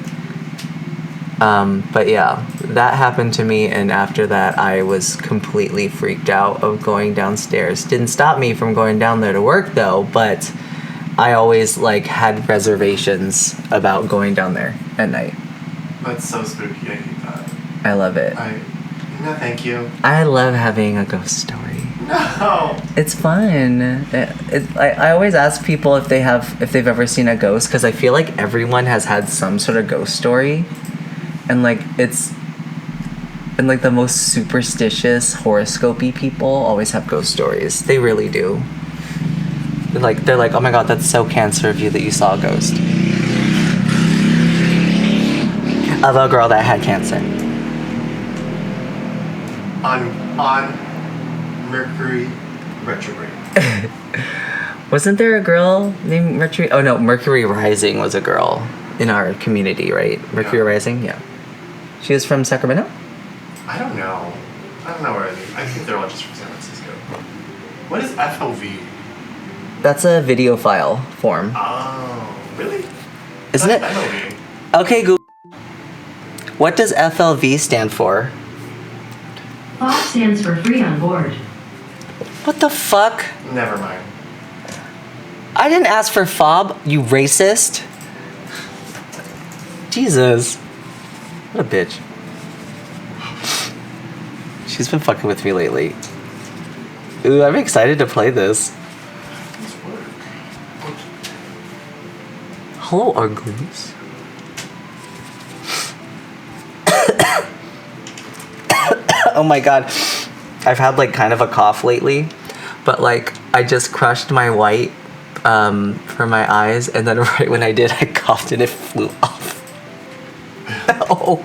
[SPEAKER 1] But yeah, that happened to me, and after that, I was completely freaked out of going downstairs. Didn't stop me from going down there to work though, but I always like had reservations about going down there at night.
[SPEAKER 2] That's so spooky. I hate that.
[SPEAKER 1] I love it.
[SPEAKER 2] No, thank you.
[SPEAKER 1] I love having a ghost story.
[SPEAKER 2] No.
[SPEAKER 1] It's fun. I always ask people if they've ever seen a ghost, because I feel like everyone has had some sort of ghost story, and like the most superstitious horoscopy people always have ghost stories. They really do. They're like, oh my god, that's so Cancer of you that you saw a ghost of a girl that had cancer.
[SPEAKER 2] On Mercury retrograde.
[SPEAKER 1] Wasn't there a girl named Mercury? Oh no, Mercury Rising was a girl in our community, right? Mercury Rising, yeah. She was from Sacramento?
[SPEAKER 2] I don't know where I think they're all just from San Francisco. What is FOV?
[SPEAKER 1] That's a video file form.
[SPEAKER 2] Oh, really?
[SPEAKER 1] Isn't it?
[SPEAKER 2] FOV.
[SPEAKER 1] Okay, Google. What does FLV stand for?
[SPEAKER 4] FOB stands for free on board.
[SPEAKER 1] What the fuck?
[SPEAKER 2] Never mind.
[SPEAKER 1] I didn't ask for FOB, you racist. Jesus. What a bitch. She's been fucking with me lately. Ooh, I'm excited to play this. Hello, uglies. Oh my god. I've had like kind of a cough lately, but like I just crushed my white for my eyes, and then right when I did, I coughed and it flew off. Oh.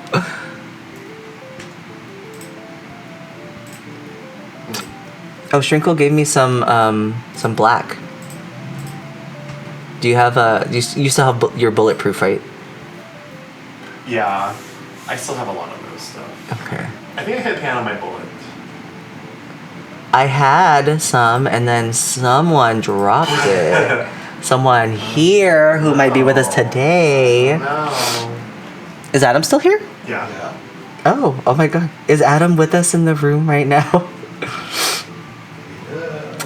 [SPEAKER 1] Oh, Shrinkle gave me some black. Do you have you still have your bulletproof, right?
[SPEAKER 2] Yeah, I still have a lot of those stuff.
[SPEAKER 1] Okay.
[SPEAKER 2] I think I hit pan on my bullet.
[SPEAKER 1] I had some, and then someone dropped it. Someone here who might be with us today.
[SPEAKER 2] No.
[SPEAKER 1] Is Adam still here?
[SPEAKER 2] Yeah.
[SPEAKER 1] Oh my god. Is Adam with us in the room right now?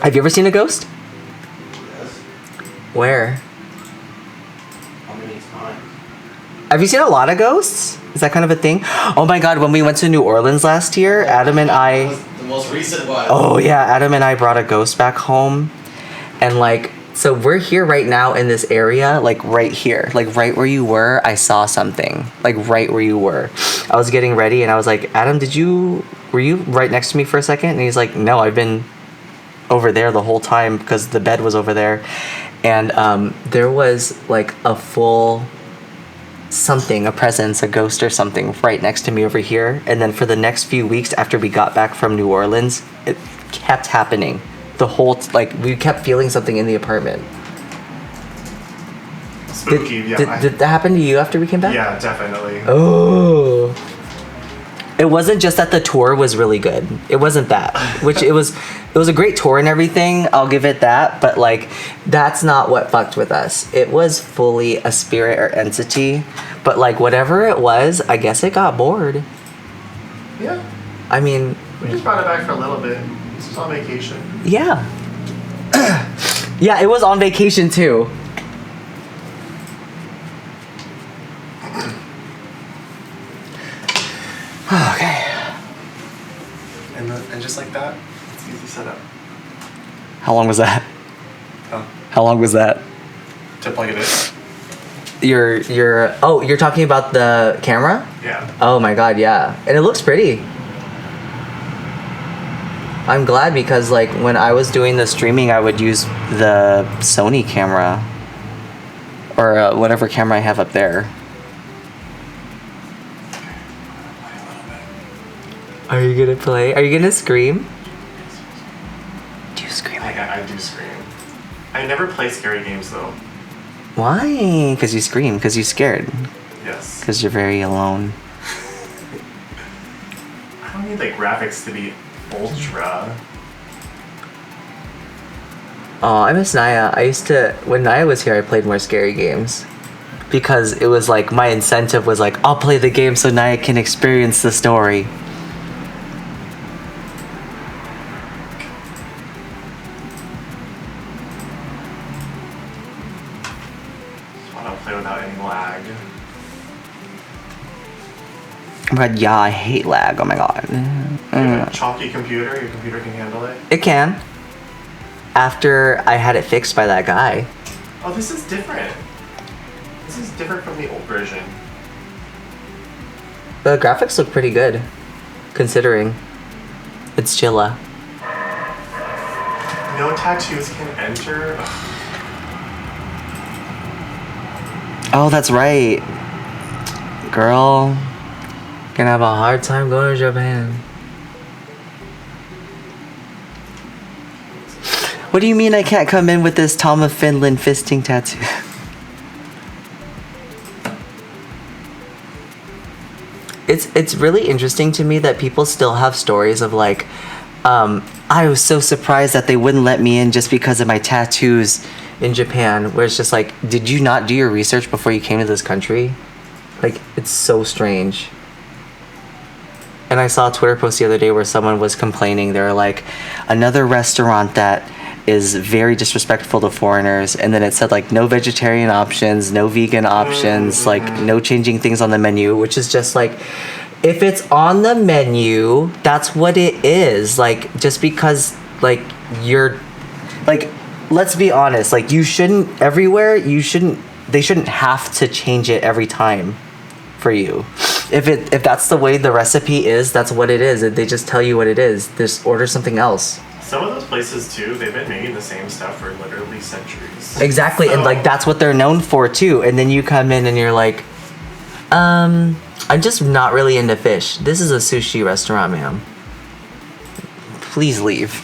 [SPEAKER 1] Have you ever seen a ghost?
[SPEAKER 3] Yes.
[SPEAKER 1] Where?
[SPEAKER 3] How many times?
[SPEAKER 1] Have you seen a lot of ghosts? Is that kind of a thing? Oh my god, when we went to New Orleans last year, Adam and
[SPEAKER 3] That
[SPEAKER 1] I...
[SPEAKER 3] was the most recent one.
[SPEAKER 1] Oh yeah, Adam and I brought a ghost back home. And like, so we're here right now in this area, like right here. Like right where you were, I saw something. Like right where you were. I was getting ready and I was like, Adam, were you right next to me for a second? And he's like, no, I've been over there the whole time because the bed was over there. And there was like a full something, a presence, a ghost or something right next to me over here. And then for the next few weeks after we got back from New Orleans, it kept happening. The whole, like, we kept feeling something in the apartment.
[SPEAKER 2] Spooky, yeah.
[SPEAKER 1] Did that happen to you after we came back?
[SPEAKER 2] Yeah, definitely.
[SPEAKER 1] Oh. It wasn't just that the tour was really good. It wasn't that. Which it was a great tour and everything. I'll give it that, but like that's not what fucked with us. It was fully a spirit or entity, but like whatever it was, I guess it got bored.
[SPEAKER 2] Yeah.
[SPEAKER 1] I mean,
[SPEAKER 2] We just brought it back for a little bit. This was on vacation.
[SPEAKER 1] yeah. Yeah, it was on vacation too. Okay.
[SPEAKER 2] And just like that, it's easy setup.
[SPEAKER 1] How long was that?
[SPEAKER 2] Oh.
[SPEAKER 1] How long was that?
[SPEAKER 2] To plug it in?
[SPEAKER 1] You're talking about the camera?
[SPEAKER 2] Yeah.
[SPEAKER 1] Oh my god, yeah. And it looks pretty. I'm glad because like when I was doing the streaming, I would use the Sony camera or whatever camera I have up there. Are you gonna play? Are you gonna scream? Do you scream?
[SPEAKER 2] I do scream. I never play scary games though.
[SPEAKER 1] Why? Because you scream. Because you're scared.
[SPEAKER 2] Yes.
[SPEAKER 1] Because you're very alone.
[SPEAKER 2] I don't need like graphics to be ultra.
[SPEAKER 1] Oh, I miss Naya. When Naya was here, I played more scary games. Because it was like, my incentive was like, I'll play the game so Naya can experience the story.
[SPEAKER 2] Just want to play without any lag.
[SPEAKER 1] Oh my god, yeah, I hate lag. Oh my god.
[SPEAKER 2] You have a chalky computer, your computer can handle it.
[SPEAKER 1] It can. After I had it fixed by that guy.
[SPEAKER 2] Oh, this is different. This is different from the old version.
[SPEAKER 1] The graphics look pretty good. Considering. It's Chilla.
[SPEAKER 2] No tattoos can enter. Ugh.
[SPEAKER 1] Oh, that's right. Girl. Gonna have a hard time going to Japan. What do you mean I can't come in with this Tom of Finland fisting tattoo? It's really interesting to me that people still have stories of like, I was so surprised that they wouldn't let me in just because of my tattoos in Japan, where it's just like, did you not do your research before you came to this country? Like, it's so strange. And I saw a Twitter post the other day where someone was complaining. They were like, another restaurant that is very disrespectful to foreigners, and then it said like no vegetarian options, no vegan options, like no changing things on the menu, which is just like, if it's on the menu, that's what it is. Like, just because like you're like, let's be honest, like they shouldn't have to change it every time for you. If that's the way the recipe is, that's what it is. They just tell you what it is. Just order something else.
[SPEAKER 2] Some of those places too, they've been making the same stuff for literally centuries.
[SPEAKER 1] Exactly, and like that's what they're known for too. And then you come in and you're like, I'm just not really into fish. This is a sushi restaurant, ma'am. Please leave.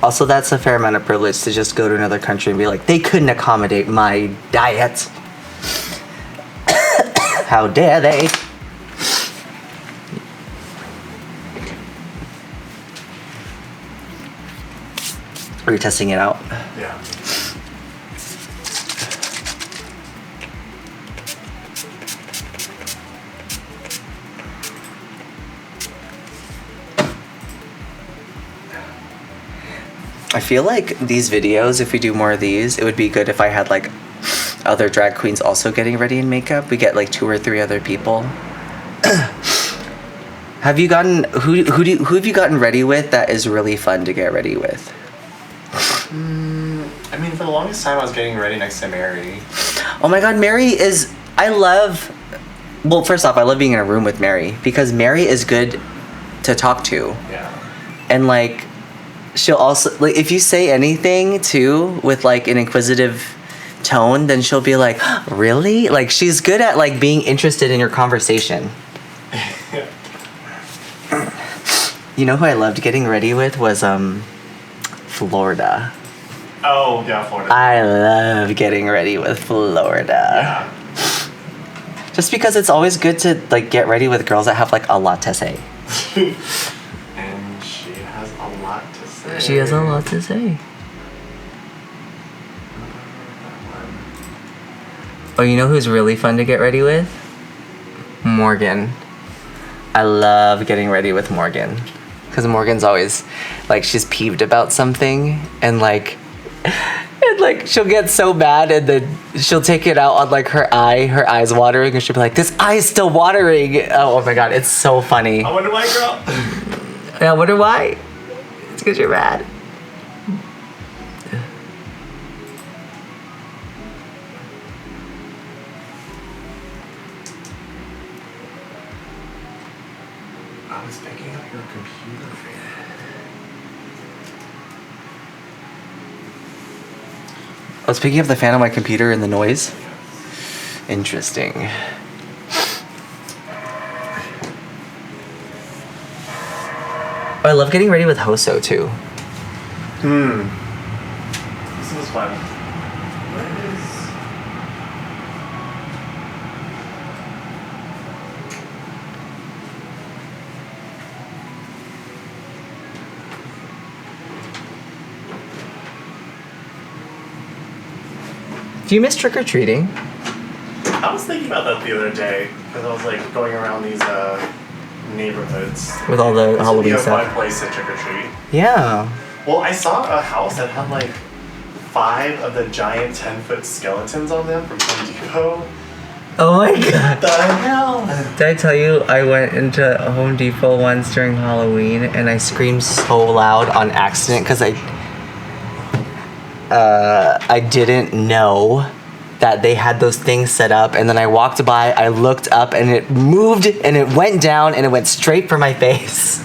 [SPEAKER 1] Also, that's a fair amount of privilege to just go to another country and be like, they couldn't accommodate my diet. How dare they? Are you testing it out?
[SPEAKER 2] Yeah.
[SPEAKER 1] I feel like these videos, if we do more of these, it would be good if I had like other drag queens also getting ready in makeup. We get like 2 or 3 other people. Have you gotten who have you gotten ready with that is really fun to get ready with?
[SPEAKER 2] I mean, for the longest time, I was getting ready next to Mary.
[SPEAKER 1] Oh my god, Mary is... Well, first off, I love being in a room with Mary because Mary is good to talk to.
[SPEAKER 2] Yeah.
[SPEAKER 1] And like, she'll also... Like, if you say anything too with like an inquisitive tone, then she'll be like, really? Like, she's good at, like, being interested in your conversation. You know who I loved getting ready with was, Florida.
[SPEAKER 2] Oh, yeah, Florida.
[SPEAKER 1] I love getting ready with Florida.
[SPEAKER 2] Yeah.
[SPEAKER 1] Just because it's always good to, like, get ready with girls that have, like, a lot to say.
[SPEAKER 2] And she has a lot to say.
[SPEAKER 1] She has a lot to say. Oh, you know who's really fun to get ready with? Morgan. I love getting ready with Morgan. Because Morgan's always, like, she's peeved about something, and, like, she'll get so mad, and then she'll take it out on, like, her eye's watering, and she'll be like, this eye is still watering. Oh my god, it's so funny.
[SPEAKER 2] I wonder why, girl.
[SPEAKER 1] I wonder why. It's because you're mad.
[SPEAKER 2] I was picking up your computer fan.
[SPEAKER 1] I was picking up the fan on my computer and the noise. Interesting. Oh, I love getting ready with Hoso too.
[SPEAKER 2] This was fun. What is...
[SPEAKER 1] Do you miss trick-or-treating?
[SPEAKER 2] I was thinking about that the other day because I was like going around these neighborhoods
[SPEAKER 1] With all the Halloween
[SPEAKER 2] a
[SPEAKER 1] stuff?
[SPEAKER 2] fun place to trick or treat.
[SPEAKER 1] Yeah.
[SPEAKER 2] Well, I saw a house that had like 5 of the giant 10-foot skeletons on them from Home Depot.
[SPEAKER 1] Oh my god.
[SPEAKER 2] What the hell?
[SPEAKER 1] Did I tell you I went into Home Depot once during Halloween and I screamed so loud on accident because I didn't know that they had those things set up, and then I walked by, I looked up, and it moved, and it went down, and it went straight for my face.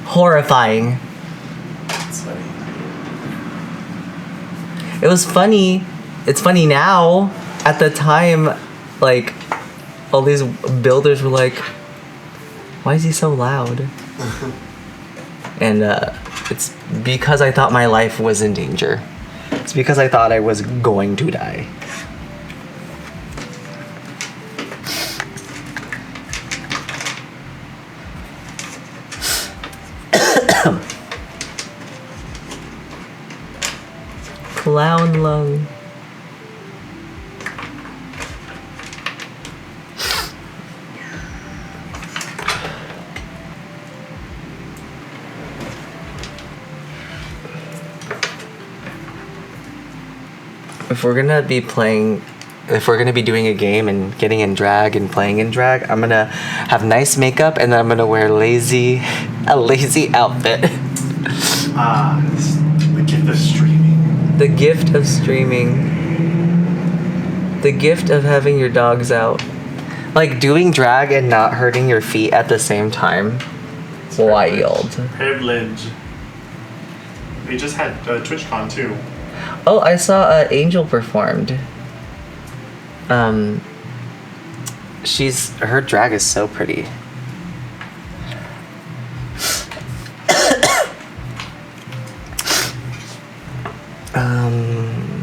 [SPEAKER 1] Horrifying.
[SPEAKER 2] That's funny.
[SPEAKER 1] It was funny. It's funny now. At the time, like, all these builders were like, why is he so loud? And it's because I thought my life was in danger. It's because I thought I was going to die. Clown lung. If we're gonna be doing a game and getting in drag and playing in drag, I'm gonna have nice makeup and then I'm gonna wear a lazy outfit.
[SPEAKER 2] The gift of streaming.
[SPEAKER 1] The gift of streaming. The gift of having your dogs out. Like, doing drag and not hurting your feet at the same time. Wild.
[SPEAKER 2] Privilege. We just had TwitchCon too.
[SPEAKER 1] Oh, I saw Angel performed. Her drag is so pretty.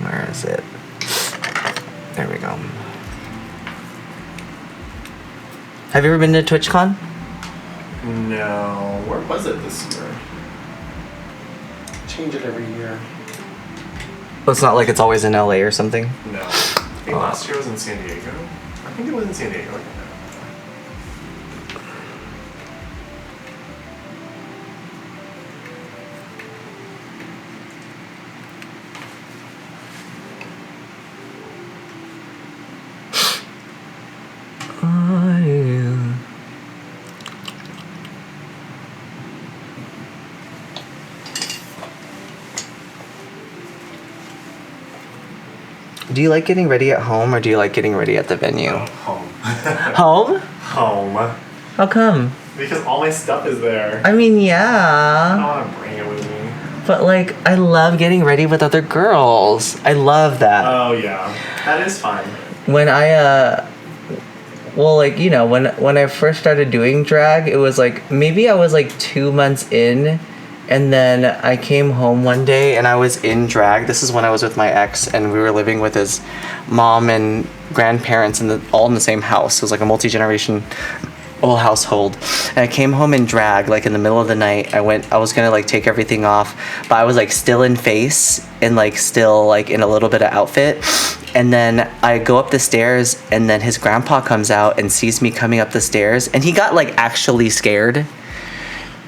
[SPEAKER 1] Where is it? There we go. Have you ever been to TwitchCon?
[SPEAKER 2] No. Where was it this year? Change it every year.
[SPEAKER 1] Oh, it's not like it's always in LA or something?
[SPEAKER 2] No. I think last year was in San Diego. I think it was in San Diego.
[SPEAKER 1] Do you like getting ready at home or do you like getting ready at the venue?
[SPEAKER 2] Home.
[SPEAKER 1] Home?
[SPEAKER 2] Home.
[SPEAKER 1] How come?
[SPEAKER 2] Because all my stuff is there.
[SPEAKER 1] I mean,
[SPEAKER 2] I
[SPEAKER 1] yeah.
[SPEAKER 2] don't want to bring it with me.
[SPEAKER 1] But like, I love getting ready with other girls. I love that.
[SPEAKER 2] Oh yeah, that is fun.
[SPEAKER 1] When I well, like, you know, when I first started doing drag, it was like maybe I was like 2 months in, and then I came home one day and I was in drag. This is when I was with my ex, and we were living with his mom and grandparents all in the same house. It was like a multi-generation whole household. And I came home in drag, like in the middle of the night. I was gonna like take everything off, but I was like still in face and like still like in a little bit of outfit. And then I go up the stairs, and then his grandpa comes out and sees me coming up the stairs, and he got like actually scared.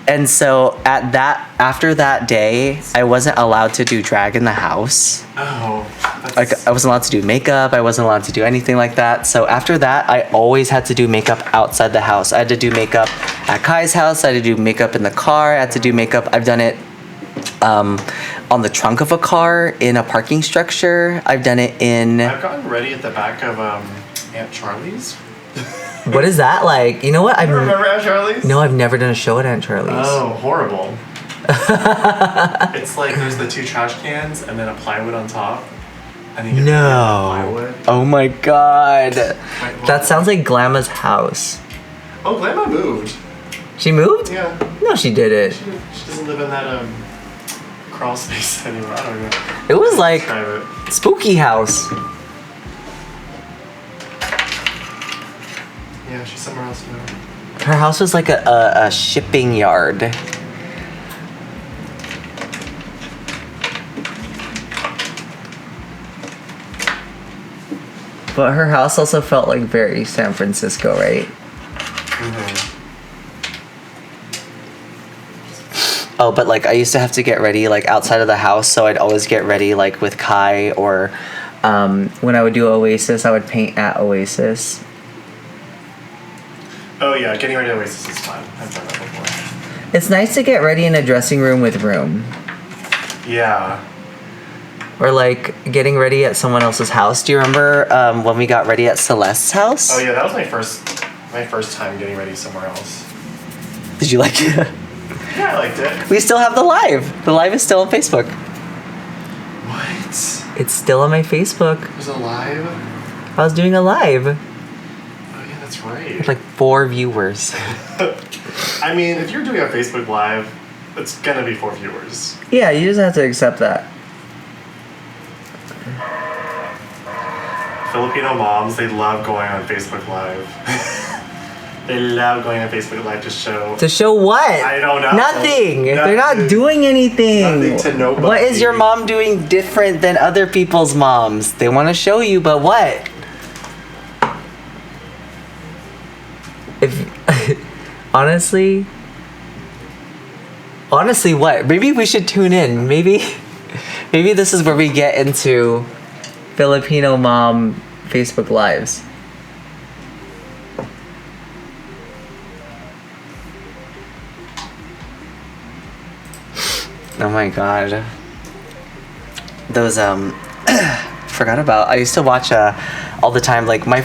[SPEAKER 1] And so after that day, I wasn't allowed to do drag in the house.
[SPEAKER 2] Oh.
[SPEAKER 1] Like, I wasn't allowed to do makeup. I wasn't allowed to do anything like that. So after that, I always had to do makeup outside the house. I had to do makeup at Kai's house. I had to do makeup in the car. I had to do makeup. I've done it on the trunk of a car, in a parking structure. I've done it in...
[SPEAKER 2] I've gotten ready at the back of Aunt Charlie's.
[SPEAKER 1] What is that like? You know what?
[SPEAKER 2] You remember Aunt Charlie's?
[SPEAKER 1] No, I've never done a show at Aunt Charlie's.
[SPEAKER 2] Oh, horrible. It's like there's the 2 trash cans and then a plywood on top. And you get
[SPEAKER 1] No.
[SPEAKER 2] plywood.
[SPEAKER 1] Oh my god.
[SPEAKER 2] Wait,
[SPEAKER 1] That sounds like Glamma's house.
[SPEAKER 2] Oh, Glamma moved.
[SPEAKER 1] She moved?
[SPEAKER 2] Yeah.
[SPEAKER 1] No, she didn't.
[SPEAKER 2] She doesn't live in that crawl space anymore. I don't know.
[SPEAKER 1] It was like
[SPEAKER 2] Describe it.
[SPEAKER 1] spooky house.
[SPEAKER 2] Yeah, she's somewhere else now.
[SPEAKER 1] Her house was like a shipping yard. But her house also felt like very San Francisco, right?
[SPEAKER 2] Mm-hmm.
[SPEAKER 1] Oh, but like I used to have to get ready like outside of the house, so I'd always get ready like with Kai, or when I would do Oasis, I would paint at Oasis.
[SPEAKER 2] Oh yeah, getting ready to Oasis is fun. I've done that before.
[SPEAKER 1] It's nice to get ready in a dressing room with room.
[SPEAKER 2] Yeah.
[SPEAKER 1] Or like getting ready at someone else's house. Do you remember when we got ready at Celeste's house?
[SPEAKER 2] Oh yeah, that was my first time getting ready somewhere else.
[SPEAKER 1] Did you like it?
[SPEAKER 2] Yeah, I liked it.
[SPEAKER 1] We still have the live. The live is still on Facebook.
[SPEAKER 2] What?
[SPEAKER 1] It's still on my Facebook.
[SPEAKER 2] There's a live?
[SPEAKER 1] I was doing a live.
[SPEAKER 2] Oh yeah, that's right.
[SPEAKER 1] With like 4 viewers.
[SPEAKER 2] I mean, if you're doing a Facebook live, it's gonna be 4 viewers.
[SPEAKER 1] Yeah, you just have to accept that.
[SPEAKER 2] Filipino moms, they love going on Facebook Live. They love going on Facebook Live to show.
[SPEAKER 1] To show what?
[SPEAKER 2] I don't know.
[SPEAKER 1] Nothing. They're not
[SPEAKER 2] Nothing.
[SPEAKER 1] doing anything.
[SPEAKER 2] Nothing to nobody.
[SPEAKER 1] What is your mom doing different than other people's moms? They want to show you, but what? If honestly what? Maybe we should tune in. Maybe this is where we get into Filipino mom Facebook lives. Oh my god. Those forgot about. I used to watch all the time. Like my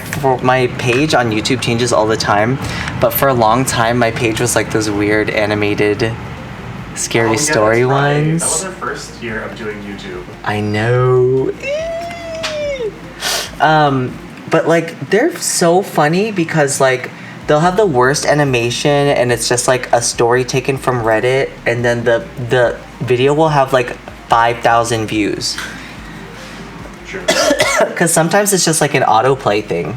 [SPEAKER 1] page on YouTube changes all the time, but for a long time my page was like those weird animated scary story
[SPEAKER 2] that's right.
[SPEAKER 1] ones.
[SPEAKER 2] That was our first year of doing YouTube.
[SPEAKER 1] I know. But like they're so funny because like they'll have the worst animation and it's just like a story taken from Reddit, and then the video will have like 5,000 views.
[SPEAKER 2] Sure.
[SPEAKER 1] Because sometimes it's just like an autoplay thing.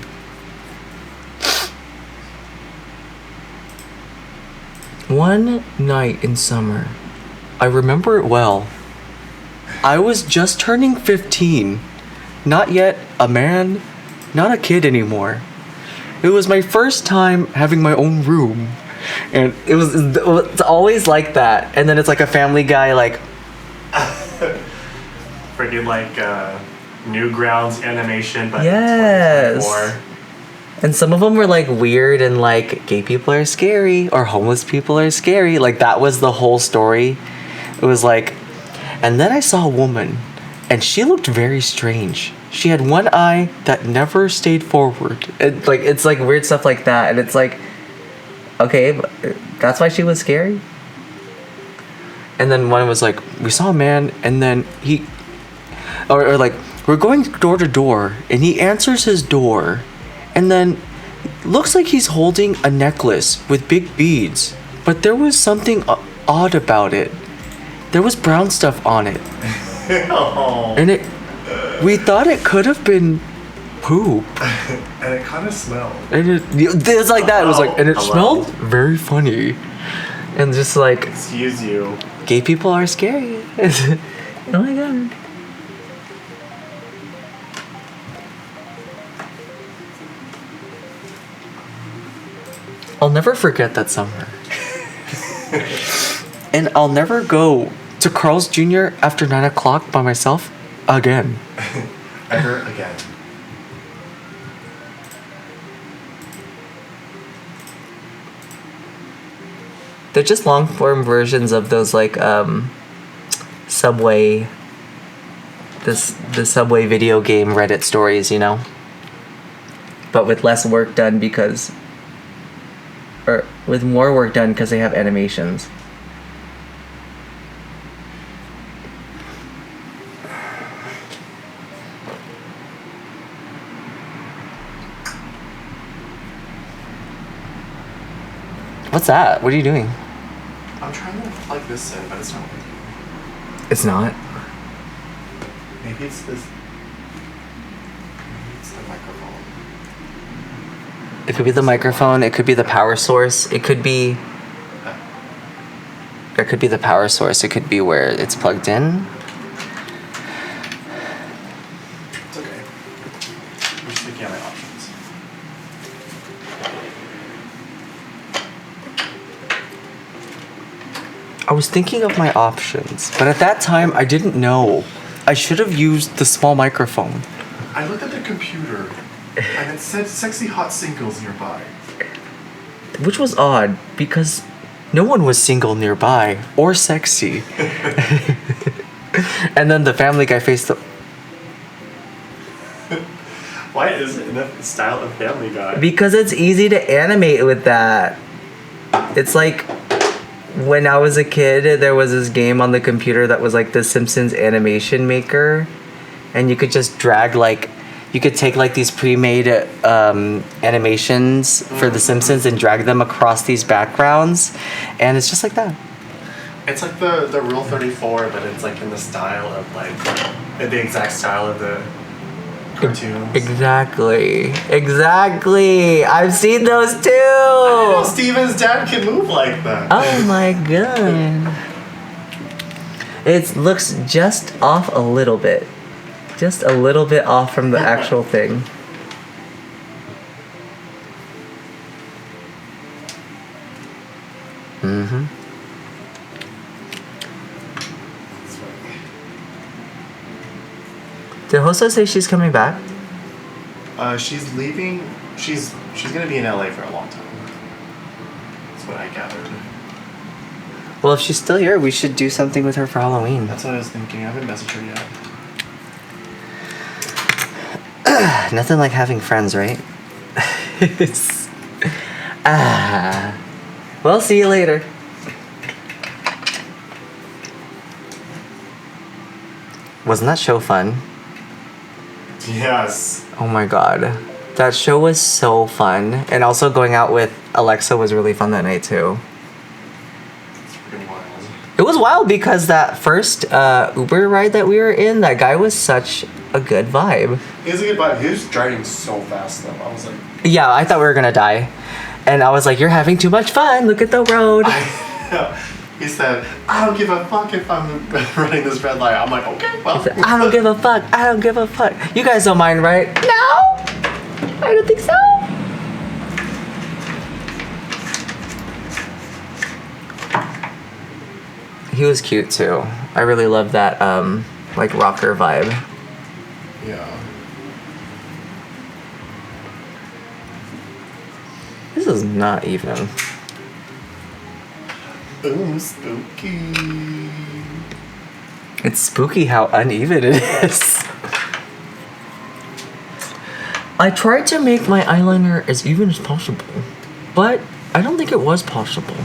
[SPEAKER 1] One night in summer, I remember it well. I was just turning 15. Not yet a man, not a kid anymore. It was my first time having my own room. And it's always like that. And then it's like a Family Guy like...
[SPEAKER 2] Freaking like Newgrounds animation, but
[SPEAKER 1] Yes.
[SPEAKER 2] 2024.
[SPEAKER 1] And some of them were like weird and like gay people are scary or homeless people are scary. Like that was the whole story. It was like, and then I saw a woman and she looked very strange. She had one eye that never stayed forward. It's like weird stuff like that. And it's like, okay, but that's why she was scary. And then one was like, we saw a man, and then he, or like, we're going door to door, and he answers his door, and then looks like he's holding a necklace with big beads, but there was something odd about it. There was brown stuff on it.
[SPEAKER 2] Oh.
[SPEAKER 1] And we thought it could have been poop.
[SPEAKER 2] And it kind of smelled.
[SPEAKER 1] And it's like that. It was like, and it
[SPEAKER 2] Hello?
[SPEAKER 1] smelled very funny. And just like,
[SPEAKER 2] Excuse you.
[SPEAKER 1] gay people are scary. Oh my god. I'll never forget that summer. And I'll never go to Carl's Jr. after 9 o'clock by myself again.
[SPEAKER 2] Ever again.
[SPEAKER 1] They're just long form versions of those like Subway, the Subway video game Reddit stories, you know? But with less work done because, or with more work done because they have animations. What's that? What are you doing?
[SPEAKER 2] I'm trying to plug this in, but it's not working.
[SPEAKER 1] It's not.
[SPEAKER 2] Maybe it's this. Maybe it's the microphone.
[SPEAKER 1] It could be the microphone. It could be the power source. It could be. It could be the power source. It could be where it's plugged in.
[SPEAKER 2] It's okay. I'm just looking at my options.
[SPEAKER 1] I was thinking of my options, but at that time I didn't know. I should have used the small microphone.
[SPEAKER 2] I looked at the computer, and it said "sexy hot singles" nearby.
[SPEAKER 1] Which was odd because no one was single nearby or sexy. And then the Family Guy faced the.
[SPEAKER 2] Why is it in the style of Family Guy?
[SPEAKER 1] Because it's easy to animate with that. It's like when I was a kid, there was this game on the computer that was like the Simpsons animation maker, and you could just drag like, you could take like these pre-made animations for the Simpsons and drag them across these backgrounds, and it's just like that.
[SPEAKER 2] It's like the Rule 34, but it's like in the style of like the exact style of the cartoons.
[SPEAKER 1] Exactly. I've seen those too.
[SPEAKER 2] I know Steven's dad can move like that.
[SPEAKER 1] Oh my god. It looks just off a little bit. Just a little bit off from the actual thing. Mm-hmm. Did Hoso say she's coming back?
[SPEAKER 2] She's leaving. She's gonna be in LA for a long time. That's what I gathered.
[SPEAKER 1] Well, if she's still here, we should do something with her for Halloween.
[SPEAKER 2] That's what I was thinking. I haven't messaged her yet.
[SPEAKER 1] Nothing like having friends, right? Well, see you later. Wasn't that show fun?
[SPEAKER 2] Yes.
[SPEAKER 1] Oh my god. That show was so fun. And also going out with Alexa was really fun that night too.
[SPEAKER 2] It's freaking wild.
[SPEAKER 1] It was wild because that first Uber ride that we were in, that guy was such a good vibe.
[SPEAKER 2] He was a good vibe. He was driving so fast though. I was like,
[SPEAKER 1] Yeah, I thought we were gonna die. And I was like, you're having too much fun. Look at the road.
[SPEAKER 2] he said, I don't give a fuck if I'm running this red light. I'm like, okay, well.
[SPEAKER 1] He said, I don't give a fuck. I don't give a fuck. You guys don't mind, right? No! I don't think so. He was cute too. I really love that like rocker vibe.
[SPEAKER 2] Yeah.
[SPEAKER 1] This is not even.
[SPEAKER 2] Ooh, spooky.
[SPEAKER 1] It's spooky how uneven it is. I tried to make my eyeliner as even as possible, but I don't think it was possible.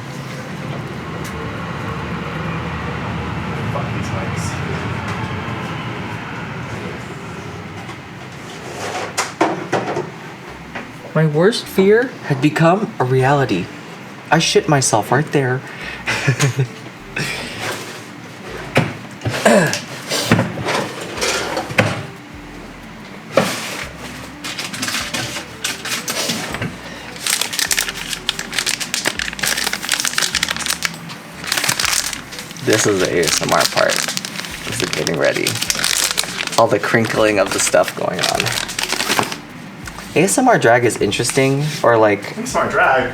[SPEAKER 1] My worst fear had become a reality. I shit myself right there. This is the ASMR part. This is getting ready. All the crinkling of the stuff going on. ASMR drag is interesting, or like...
[SPEAKER 2] ASMR drag?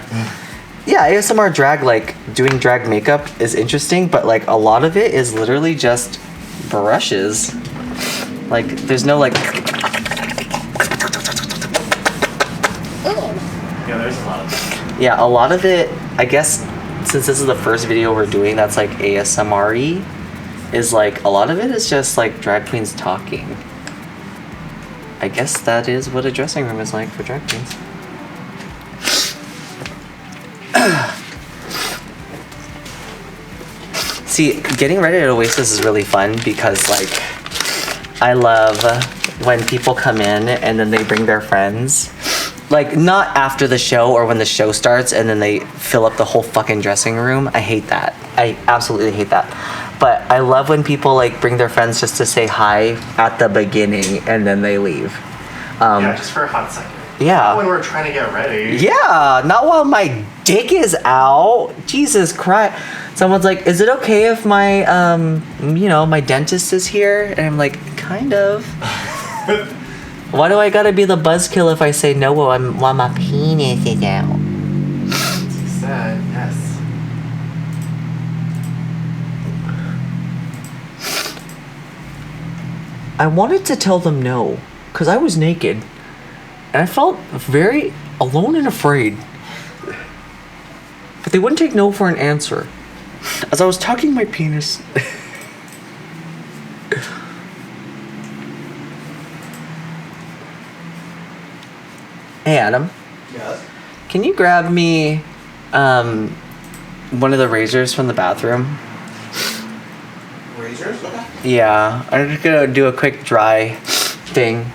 [SPEAKER 1] Yeah, ASMR drag, like, doing drag makeup is interesting, but, like, a lot of it is literally just brushes. Like, there's no, like...
[SPEAKER 2] Yeah, there's a lot of that.
[SPEAKER 1] Yeah, a lot of it, I guess, since this is the first video we're doing that's, like, ASMR-y, is, like, a lot of it is just, like, drag queens talking. I guess that is what a dressing room is like for drag queens. See, getting ready at Oasis is really fun because, like, I love when people come in and then they bring their friends. Like, not after the show or when the show starts and then they fill up the whole fucking dressing room. I hate that. I absolutely hate that. But I love when people, like, bring their friends just to say hi at the beginning and then they leave.
[SPEAKER 2] Yeah, just for a hot second.
[SPEAKER 1] Yeah.
[SPEAKER 2] Not when we're trying to get ready.
[SPEAKER 1] Yeah, not while my dick is out. Jesus Christ. Someone's like, is it okay if my, my dentist is here? And I'm like, kind of. Why do I gotta be the buzzkill if I say no while my penis is out?
[SPEAKER 2] She said, yes.
[SPEAKER 1] I wanted to tell them no, because I was naked. And I felt very alone and afraid. But they wouldn't take no for an answer. As I was tucking my penis... Hey, Adam.
[SPEAKER 3] Yes.
[SPEAKER 1] Can you grab me one of the razors from the bathroom?
[SPEAKER 3] Razors? Okay.
[SPEAKER 1] Yeah, I'm just gonna do a quick dry thing.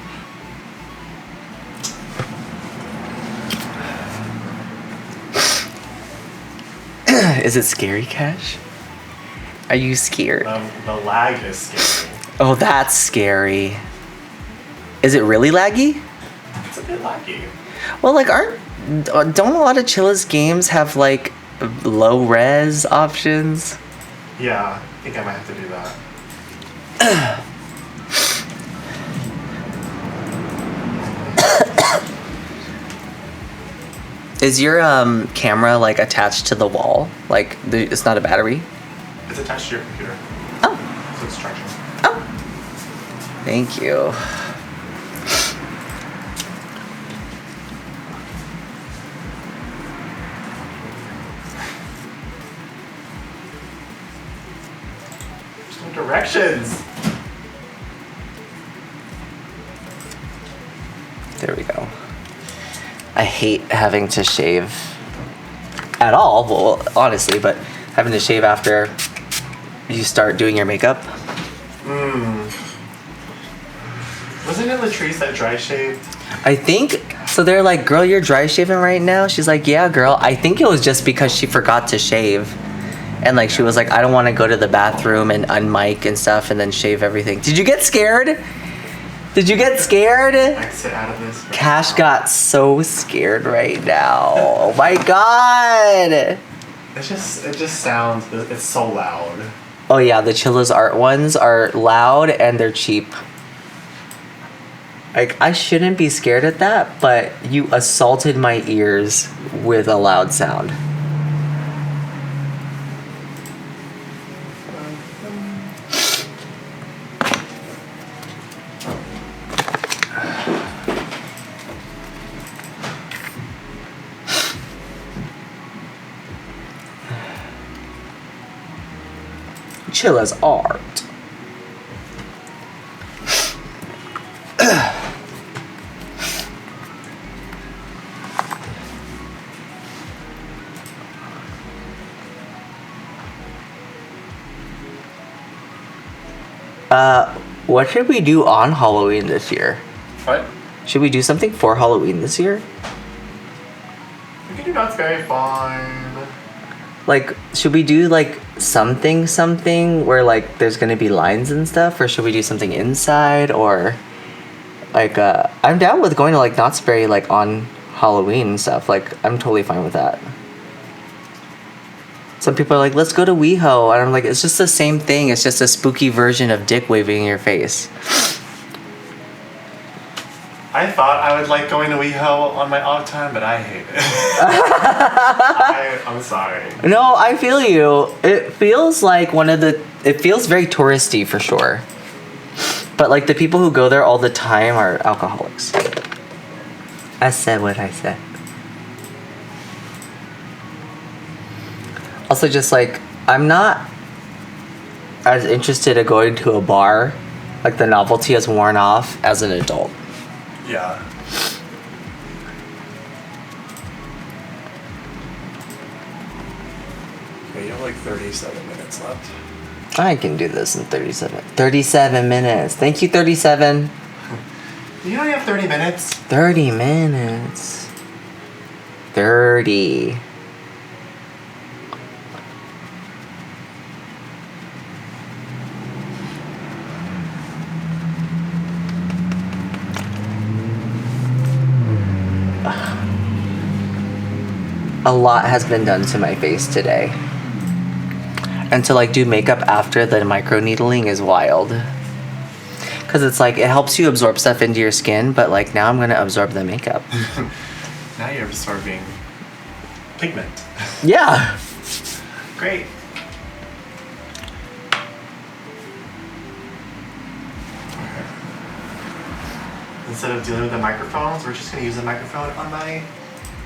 [SPEAKER 1] Is it scary, Cash? Are you scared?
[SPEAKER 2] The lag is scary.
[SPEAKER 1] Oh, that's scary. Is it really laggy?
[SPEAKER 2] It's a bit laggy.
[SPEAKER 1] Well, like, don't a lot of Chilla's games have, like, low res options?
[SPEAKER 2] Yeah, I think I might have to do that.
[SPEAKER 1] Is your camera, like, attached to the wall? Like, it's not a battery?
[SPEAKER 2] It's attached to your computer.
[SPEAKER 1] Oh.
[SPEAKER 2] So it's charging.
[SPEAKER 1] Oh. Thank you.
[SPEAKER 2] There's no directions.
[SPEAKER 1] There we go. I hate having to shave at all, well, honestly, but having to shave after you start doing your makeup.
[SPEAKER 2] Wasn't it Latrice that dry shaved?
[SPEAKER 1] I think, so they're like, girl, you're dry shaving right now? She's like, yeah, girl. I think it was just because she forgot to shave. And like, she was like, I don't want to go to the bathroom and unmic and stuff and then shave everything. Did you get scared? Did you get scared?
[SPEAKER 2] Exit out of this. Right
[SPEAKER 1] Cash
[SPEAKER 2] now.
[SPEAKER 1] got so scared right now. Oh my god.
[SPEAKER 2] It just sounds. It's so loud.
[SPEAKER 1] Oh yeah, the Chilla's art ones are loud and they're cheap. Like, I shouldn't be scared at that, but you assaulted my ears with a loud sound. Chilla's art. What should we do on Halloween this year?
[SPEAKER 2] What?
[SPEAKER 1] Should we do something for Halloween this year?
[SPEAKER 2] That's very fine.
[SPEAKER 1] Like, should we do like something where like there's gonna be lines and stuff, or should we do something inside, or like I'm down with going to like Knott's Berry like on Halloween and stuff. Like, I'm totally fine with that. Some people are like, let's go to WeHo, and I'm like, it's just the same thing. It's just a spooky version of dick waving in your face.
[SPEAKER 2] I thought I would like going to WeHo on my off time, but I hate it. I'm sorry.
[SPEAKER 1] No, I feel you. It feels like it feels very touristy for sure. But like the people who go there all the time are alcoholics. I said what I said. Also, just like, I'm not as interested in going to a bar. Like, the novelty has worn off as an adult.
[SPEAKER 2] Yeah. Okay, you have like 37 minutes left.
[SPEAKER 1] I can do this in 37 minutes. Thank you, 37.
[SPEAKER 2] You only have 30 minutes.
[SPEAKER 1] 30 minutes. 30. A lot has been done to my face today. And to like do makeup after the microneedling is wild. Cause it's like, it helps you absorb stuff into your skin, but like now I'm gonna absorb the makeup.
[SPEAKER 2] Now you're absorbing pigment.
[SPEAKER 1] Yeah.
[SPEAKER 2] Great. Instead of dealing with the microphones, we're just gonna use the microphone on my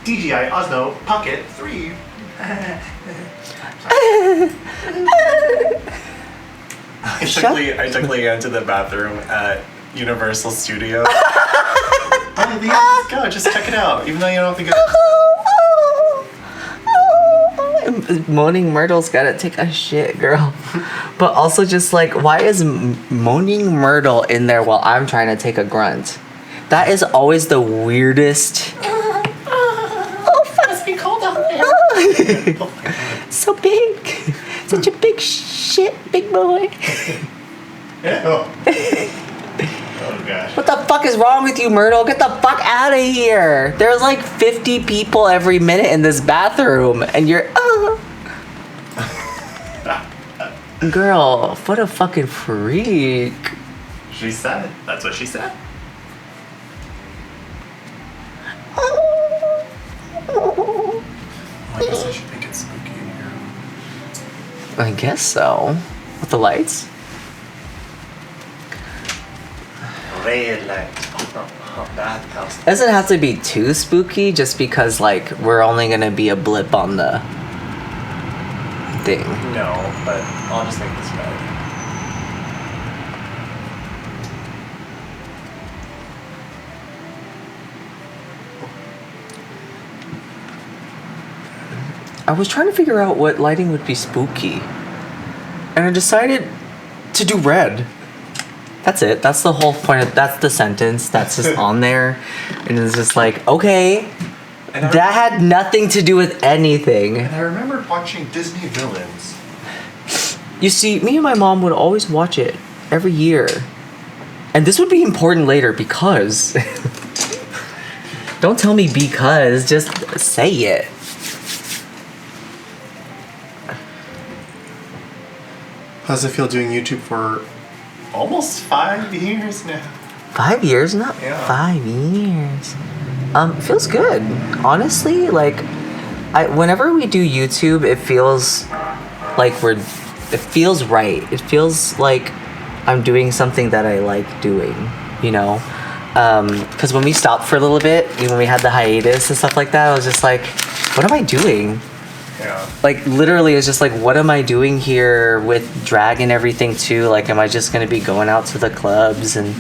[SPEAKER 2] DJI Osmo Pocket 3. I took Leanne to the bathroom at Universal Studios. Oh, Leanne, just go. Just check it out. Even though you don't think it's...
[SPEAKER 1] Moaning Myrtle's gotta take a shit, girl. But also just like, why is Moaning Myrtle in there while I'm trying to take a grunt? That is always the weirdest. Oh, fuck, it's been cold out there. So big. Such a big shit, big boy.
[SPEAKER 2] Oh gosh.
[SPEAKER 1] What the fuck is wrong with you, Myrtle? Get the fuck out of here. There's like 50 people every minute in this bathroom, and you're, Girl, what a fucking freak.
[SPEAKER 2] She said. That's what she said. Oh, I guess I should make it spooky in here.
[SPEAKER 1] I guess so. With the lights?
[SPEAKER 2] Red light. Bathhouse.
[SPEAKER 1] It doesn't have to be too spooky, just because like we're only gonna be a blip on the thing.
[SPEAKER 2] No, but I'll just make this red.
[SPEAKER 1] I was trying to figure out what lighting would be spooky, and I decided to do red. That's it. That's the whole point. That's the sentence. That's just on there, and it's just like, okay, that had nothing to do with anything.
[SPEAKER 2] And I remembered watching Disney Villains.
[SPEAKER 1] You see, me and my mom would always watch it every year, and this would be important later because. Don't tell me because. Just say it.
[SPEAKER 2] How's it feel doing YouTube for almost 5 years now?
[SPEAKER 1] 5 years now?
[SPEAKER 2] Yeah.
[SPEAKER 1] 5 years. Feels good. Honestly, like, whenever we do YouTube, it feels like it feels right. It feels like I'm doing something that I like doing, you know? Because when we stopped for a little bit, when we had the hiatus and stuff like that, I was just like, what am I doing?
[SPEAKER 2] Yeah.
[SPEAKER 1] Like, literally, it's just like, what am I doing here with drag and everything too? Like, am I just gonna be going out to the clubs and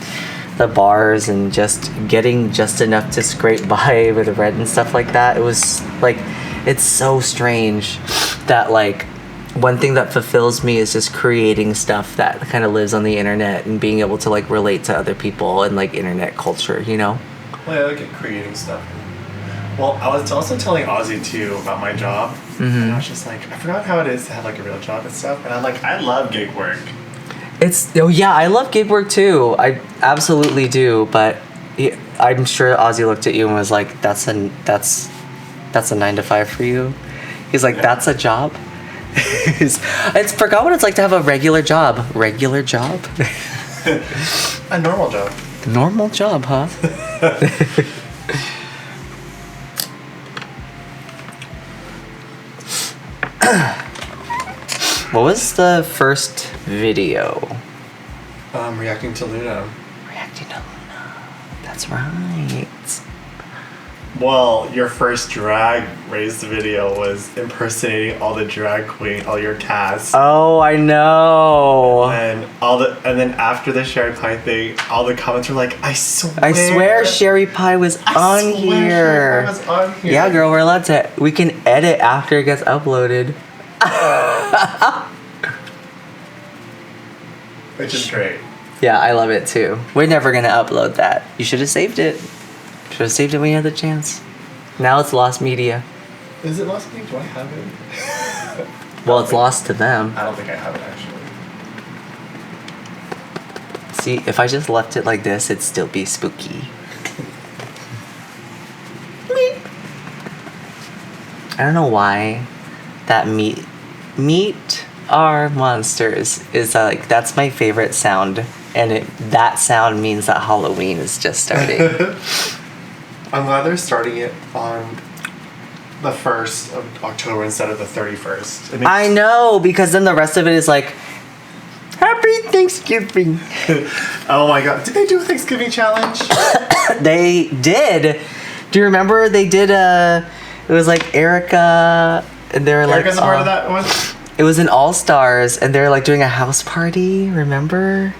[SPEAKER 1] the bars and just getting just enough to scrape by with red and stuff like that? It was like, it's so strange that like one thing that fulfills me is just creating stuff that kind of lives on the internet and being able to like relate to other people and like internet culture, you know?
[SPEAKER 2] Well, I like creating stuff. Well, I was also telling Ozzy too about my job. And I was just like, I forgot how it is to have like a real job and stuff. And I'm like, I love gig work.
[SPEAKER 1] I love gig work too. I absolutely do. But I'm sure Ozzy looked at you and was like, "That's a 9 to 5 for you." He's like, "That's a job." I forgot what it's like to have a regular job. Regular job.
[SPEAKER 2] A normal job.
[SPEAKER 1] Normal job, huh? What was the first video?
[SPEAKER 2] Reacting to Luna.
[SPEAKER 1] Reacting to Luna. That's right.
[SPEAKER 2] Well, your first drag race video was impersonating all the drag queen, all your cast.
[SPEAKER 1] Oh, I know.
[SPEAKER 2] And then after the Sherry Pie thing, all the comments were like, I
[SPEAKER 1] swear Sherry Pie was on here.
[SPEAKER 2] Sherry Pie was on here.
[SPEAKER 1] Yeah, girl, we're allowed to. We can edit after it gets uploaded.
[SPEAKER 2] Which is great.
[SPEAKER 1] Yeah, I love it too. We're never gonna upload that. You should have saved it. Should have saved it when you had the chance. Now it's lost media.
[SPEAKER 2] Is it lost media? Do I have it?
[SPEAKER 1] Well, it's lost to them.
[SPEAKER 2] I don't think I have it actually.
[SPEAKER 1] See, if I just left it like this, it'd still be spooky. I don't know why that meet our monsters is like, that's my favorite sound, and that sound means that Halloween is just starting.
[SPEAKER 2] I'm glad they're starting it on the 1st of October instead of the 31st.
[SPEAKER 1] I know, because then the rest of it is like, Happy Thanksgiving.
[SPEAKER 2] Oh my god. Did they do a Thanksgiving challenge?
[SPEAKER 1] They did. Do you remember they did it was like Erica, and they were like,
[SPEAKER 2] Erica's a part of that one?
[SPEAKER 1] It was an All-Stars, and they were like doing a house party, remember?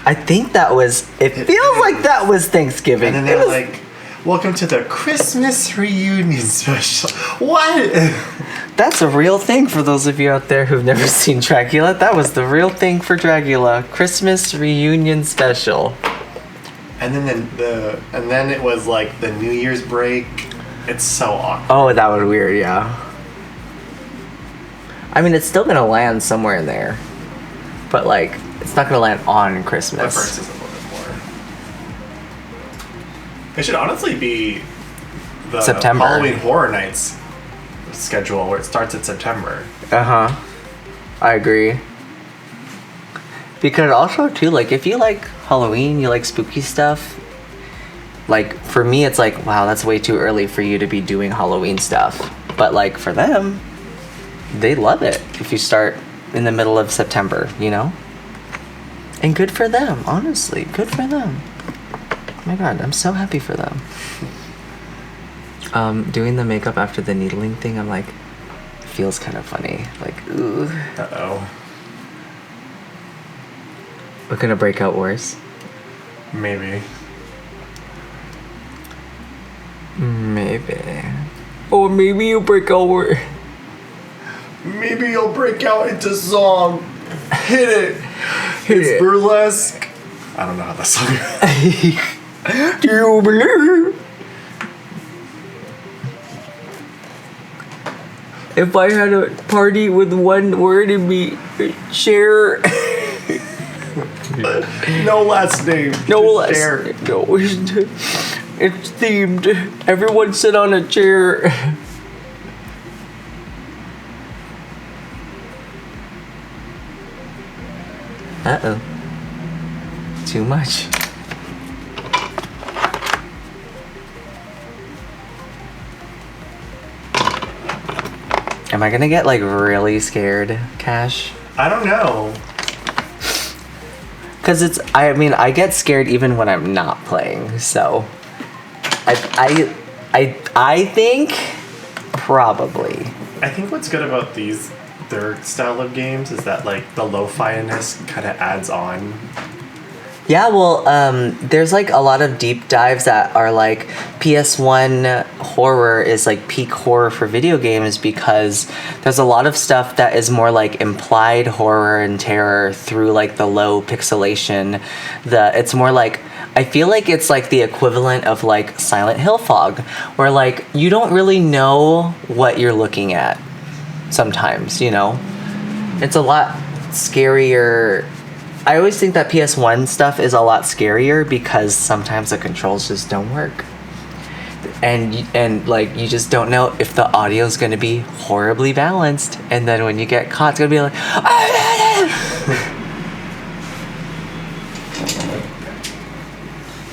[SPEAKER 1] I think that was, it feels like that was Thanksgiving.
[SPEAKER 2] And then they were like, welcome to the Christmas reunion special. What?
[SPEAKER 1] That's a real thing for those of you out there who've never seen Dracula. That was the real thing for Dracula. Christmas reunion special.
[SPEAKER 2] And then it was like the New Year's break. It's so awkward.
[SPEAKER 1] Oh, that was weird, yeah. I mean, it's still gonna land somewhere in there. But like, it's not gonna land on Christmas.
[SPEAKER 2] The first is a little bit more. It should honestly be the
[SPEAKER 1] September.
[SPEAKER 2] Halloween Horror Nights schedule where it starts in September.
[SPEAKER 1] Uh-huh. I agree. Because also too, like, if you like Halloween, you like spooky stuff, like for me it's like, wow, that's way too early for you to be doing Halloween stuff. But like for them, they love it if you start in the middle of September, you know? And good for them, honestly. Good for them. Oh my god, I'm so happy for them. Doing the makeup after the needling thing, I'm like, feels kind of funny. Like, ooh.
[SPEAKER 2] Uh-oh.
[SPEAKER 1] We're gonna break out worse.
[SPEAKER 2] Maybe.
[SPEAKER 1] Maybe. Or maybe you'll break out worse.
[SPEAKER 2] Maybe you'll break out into song. Hit it. It's burlesque. I don't know how that song goes.
[SPEAKER 1] Do you believe? If I had a party with one word, it'd be share.
[SPEAKER 2] No last name.
[SPEAKER 1] No less.
[SPEAKER 2] Share.
[SPEAKER 1] No, it's themed. Everyone sit on a chair. Uh-oh. Too much. Am I gonna get like really scared, Cash?
[SPEAKER 2] I don't know.
[SPEAKER 1] Cause I mean, I get scared even when I'm not playing. So, I think probably.
[SPEAKER 2] I think what's good about their style of games is that like the lo-fi-ness kind of adds on
[SPEAKER 1] Yeah, well, there's like a lot of deep dives that are like PS1 horror is like peak horror for video games because there's a lot of stuff that is more like implied horror and terror through like the low pixelation. It's more like I feel like it's like the equivalent of like Silent Hill fog, where like you don't really know what you're looking at sometimes, you know? It's a lot scarier. I always think that PS1 stuff is a lot scarier because sometimes the controls just don't work. And like you just don't know if the audio is going to be horribly balanced, and then when you get caught it's going to be like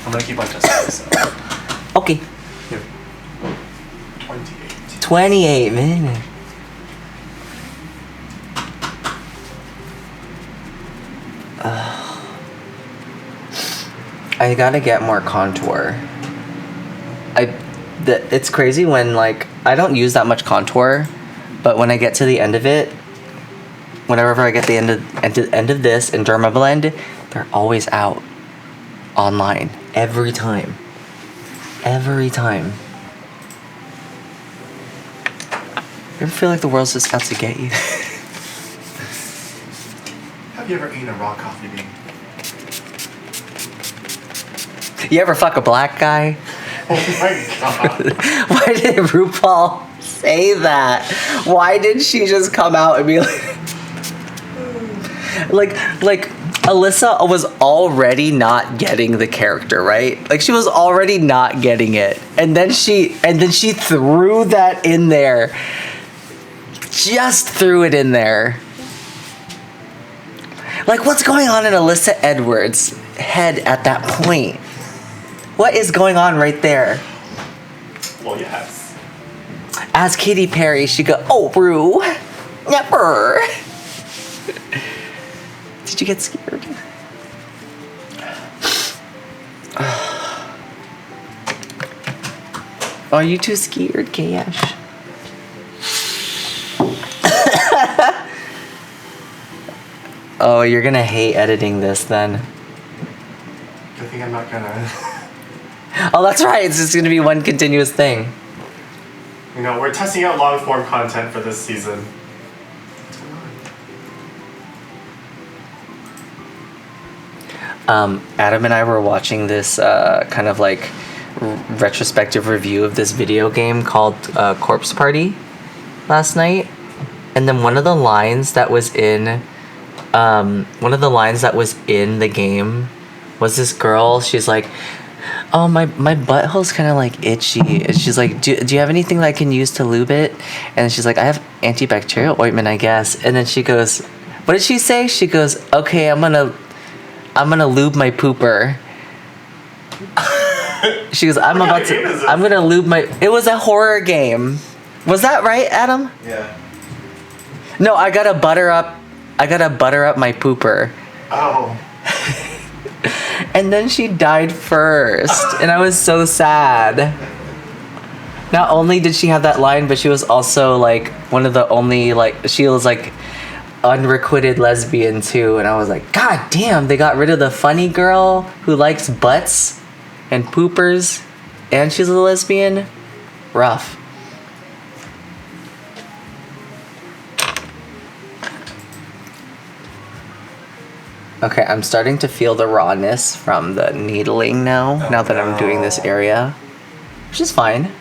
[SPEAKER 2] I'm gonna keep on testing this out.
[SPEAKER 1] Okay.
[SPEAKER 2] Here. 28.
[SPEAKER 1] 28 minutes. I gotta get more contour. It's crazy when like I don't use that much contour, but when I get to the end of it, whenever I get the end of this in Derma Blend, they're always out online every time. Every time. You ever feel like the world's just out to get you?
[SPEAKER 2] Have you ever eaten a raw coffee bean?
[SPEAKER 1] You ever fuck a black guy?
[SPEAKER 2] Oh my god.
[SPEAKER 1] Why did RuPaul say that? Why did she just come out and be like Alyssa was already not getting the character, right? Like she was already not getting it. And then she threw that in there. Just threw it in there. Like what's going on in Alyssa Edwards' head at that point? What is going on right there?
[SPEAKER 2] Well, yes.
[SPEAKER 1] As Katy Perry, she go, "Oh, Rue, never." Did you get scared? Are you too scared, Kayash? Oh, you're gonna hate editing this then.
[SPEAKER 2] I think I'm not gonna.
[SPEAKER 1] Oh, that's right. It's just gonna be one continuous thing.
[SPEAKER 2] You know, we're testing out long form content for this season.
[SPEAKER 1] Adam and I were watching this kind of like retrospective review of this video game called Corpse Party last night, and then one of the lines that was in the game was this girl. She's like, "Oh, my butthole's kind of like itchy," and she's like, do you have anything that I can use to lube it? And she's like, "I have antibacterial ointment, I guess." And then she goes, what did she say? She goes, "Okay, I'm gonna lube my pooper." She goes, I'm gonna lube my. It was a horror game. Was that right, Adam?
[SPEAKER 3] Yeah.
[SPEAKER 1] No, I gotta butter up my pooper.
[SPEAKER 2] Oh.
[SPEAKER 1] And then she died first, and I was so sad. Not only did she have that line, but she was also like one of the only she was like unrequited lesbian too, and I was like, God damn, they got rid of the funny girl who likes butts and poopers, and she's a lesbian. Rough. Okay, I'm starting to feel the rawness from the needling now that I'm doing this area, which is fine.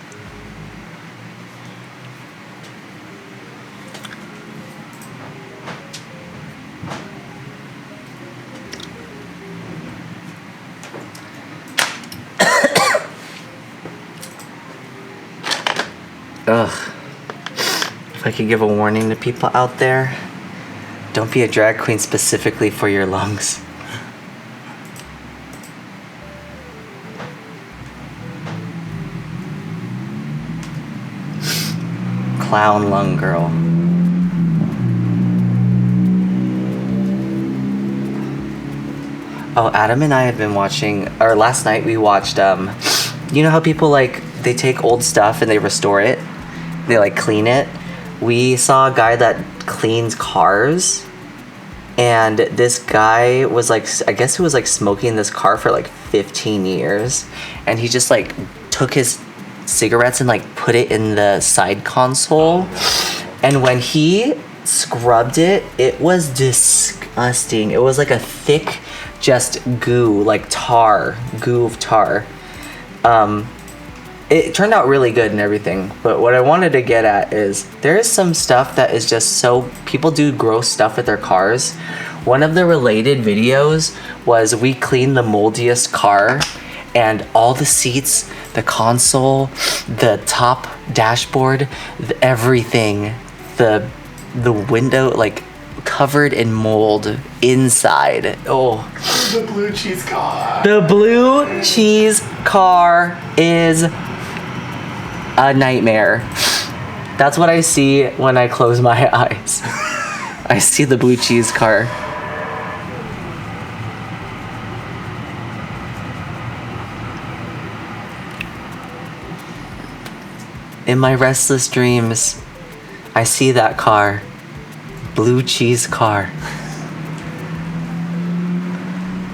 [SPEAKER 1] Ugh. If I could give a warning to people out there, don't be a drag queen specifically for your lungs. Clown lung girl. Oh, Adam and I have been watching, or last night we watched, you know how people they take old stuff and they restore it? They clean it? We saw a guy that cleans cars, and this guy was like, I guess he was like smoking this car for like 15 years, and he just like took his cigarettes and like put it in the side console, and when he scrubbed it, it was disgusting. It was like a thick, just goo, like goo of tar. It turned out really good and everything, but what I wanted to get at is there is some stuff that is just so, people do gross stuff with their cars. One of the related videos was we cleaned the moldiest car, and all the seats, the console, the top dashboard, everything, the window, like covered in mold inside. Oh,
[SPEAKER 2] The blue cheese car.
[SPEAKER 1] the blue cheese car is a nightmare. That's what I see when I close my eyes. I see the blue cheese car. In my restless dreams, I see that car. Blue cheese car.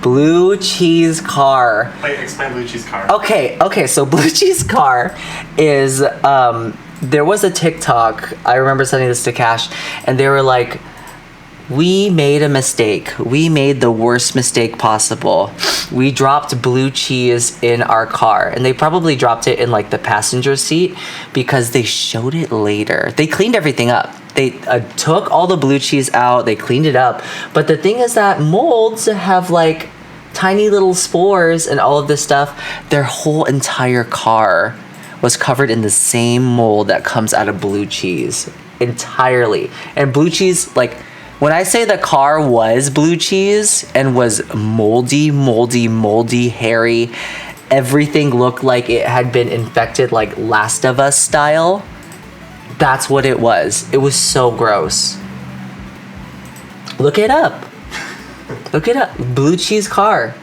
[SPEAKER 1] Blue cheese car.
[SPEAKER 2] Wait, explain blue cheese car.
[SPEAKER 1] Okay, so blue cheese car is, there was a TikTok, I remember sending this to Cash, and they were like, we made a mistake. We made the worst mistake possible. We dropped blue cheese in our car, and they probably dropped it in like the passenger seat because they showed it later. They cleaned everything up. They took all the blue cheese out, they cleaned it up. But the thing is that molds have like tiny little spores and all of this stuff. Their whole entire car was covered in the same mold that comes out of blue cheese entirely. And blue cheese, like, when I say the car was blue cheese and was moldy, hairy, everything looked like it had been infected like Last of Us style. That's what it was. It was so gross. Look it up. Look it up. Blue cheese car.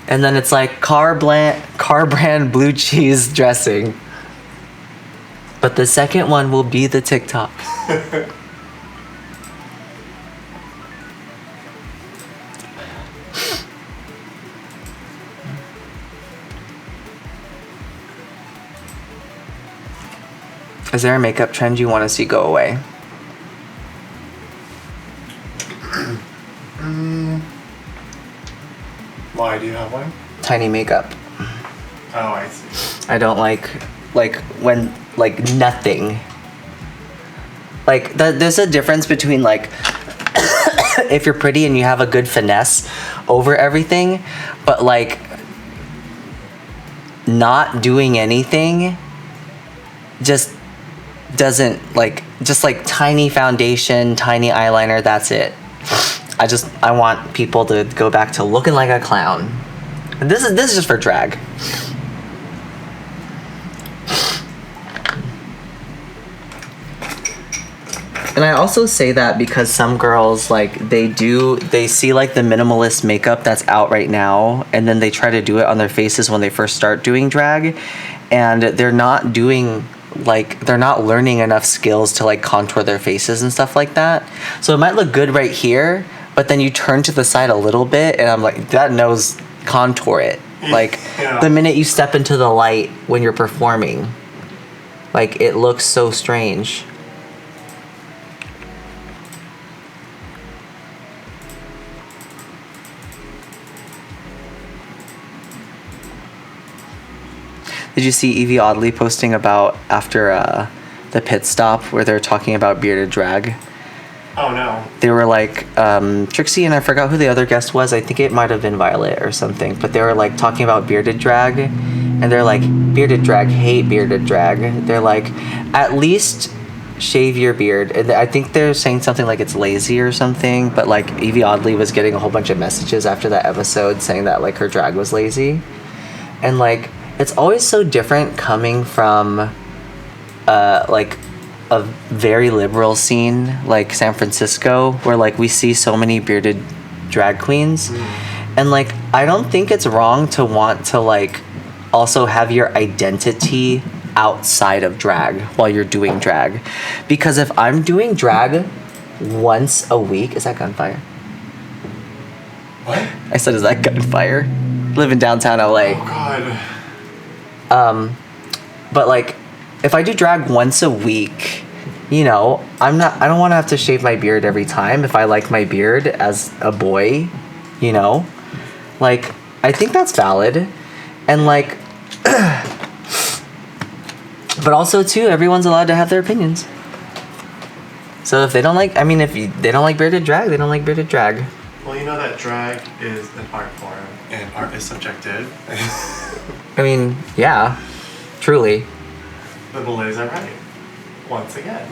[SPEAKER 1] And then it's like car brand blue cheese dressing. But the second one will be the TikTok. Is there a makeup trend you want to see go away?
[SPEAKER 2] Why, do you have one?
[SPEAKER 1] Tiny makeup.
[SPEAKER 2] Oh, I see.
[SPEAKER 1] I don't like when, like, nothing. Like, there's a difference between, like, if you're pretty and you have a good finesse over everything, but, like, not doing anything just doesn't, like, just like tiny foundation, tiny eyeliner, that's it. I want people to go back to looking like a clown. And this is just for drag. And I also say that because some girls, like, they see like the minimalist makeup that's out right now, and then they try to do it on their faces when they first start doing drag, and they're not doing, like, they're not learning enough skills to like contour their faces and stuff like that. So it might look good right here, but then you turn to the side a little bit and I'm like, that nose, contour it. Like,
[SPEAKER 2] Yeah.
[SPEAKER 1] the minute you step into the light when you're performing, like, it looks so strange. Did you see Evie Oddly posting about after the pit stop where they're talking about bearded drag?
[SPEAKER 2] Oh, no.
[SPEAKER 1] They were like, Trixie and I forgot who the other guest was. I think it might have been Violet or something. But they were like talking about bearded drag. And they're like, bearded drag, hate bearded drag. They're like, at least shave your beard. And I think they're saying something like it's lazy or something. But like Evie Oddly was getting a whole bunch of messages after that episode saying that like her drag was lazy. And like, it's always so different coming from like a very liberal scene like San Francisco, where like we see so many bearded drag queens. And like, I don't think it's wrong to want to like also have your identity outside of drag while you're doing drag, because if I'm doing drag once a week, is that gunfire?
[SPEAKER 2] What?
[SPEAKER 1] I said, is that gunfire? Live in downtown LA.
[SPEAKER 2] Oh God.
[SPEAKER 1] But like, if I do drag once a week, you know, I don't want to have to shave my beard every time if I like my beard as a boy, you know? Like, I think that's valid. And like, but also too, everyone's allowed to have their opinions. So if they don't like, they don't like bearded drag, they don't like bearded drag.
[SPEAKER 2] Well, you know that drag is an art form, and art is subjective.
[SPEAKER 1] I mean, yeah, truly.
[SPEAKER 2] The belays are right. Once again.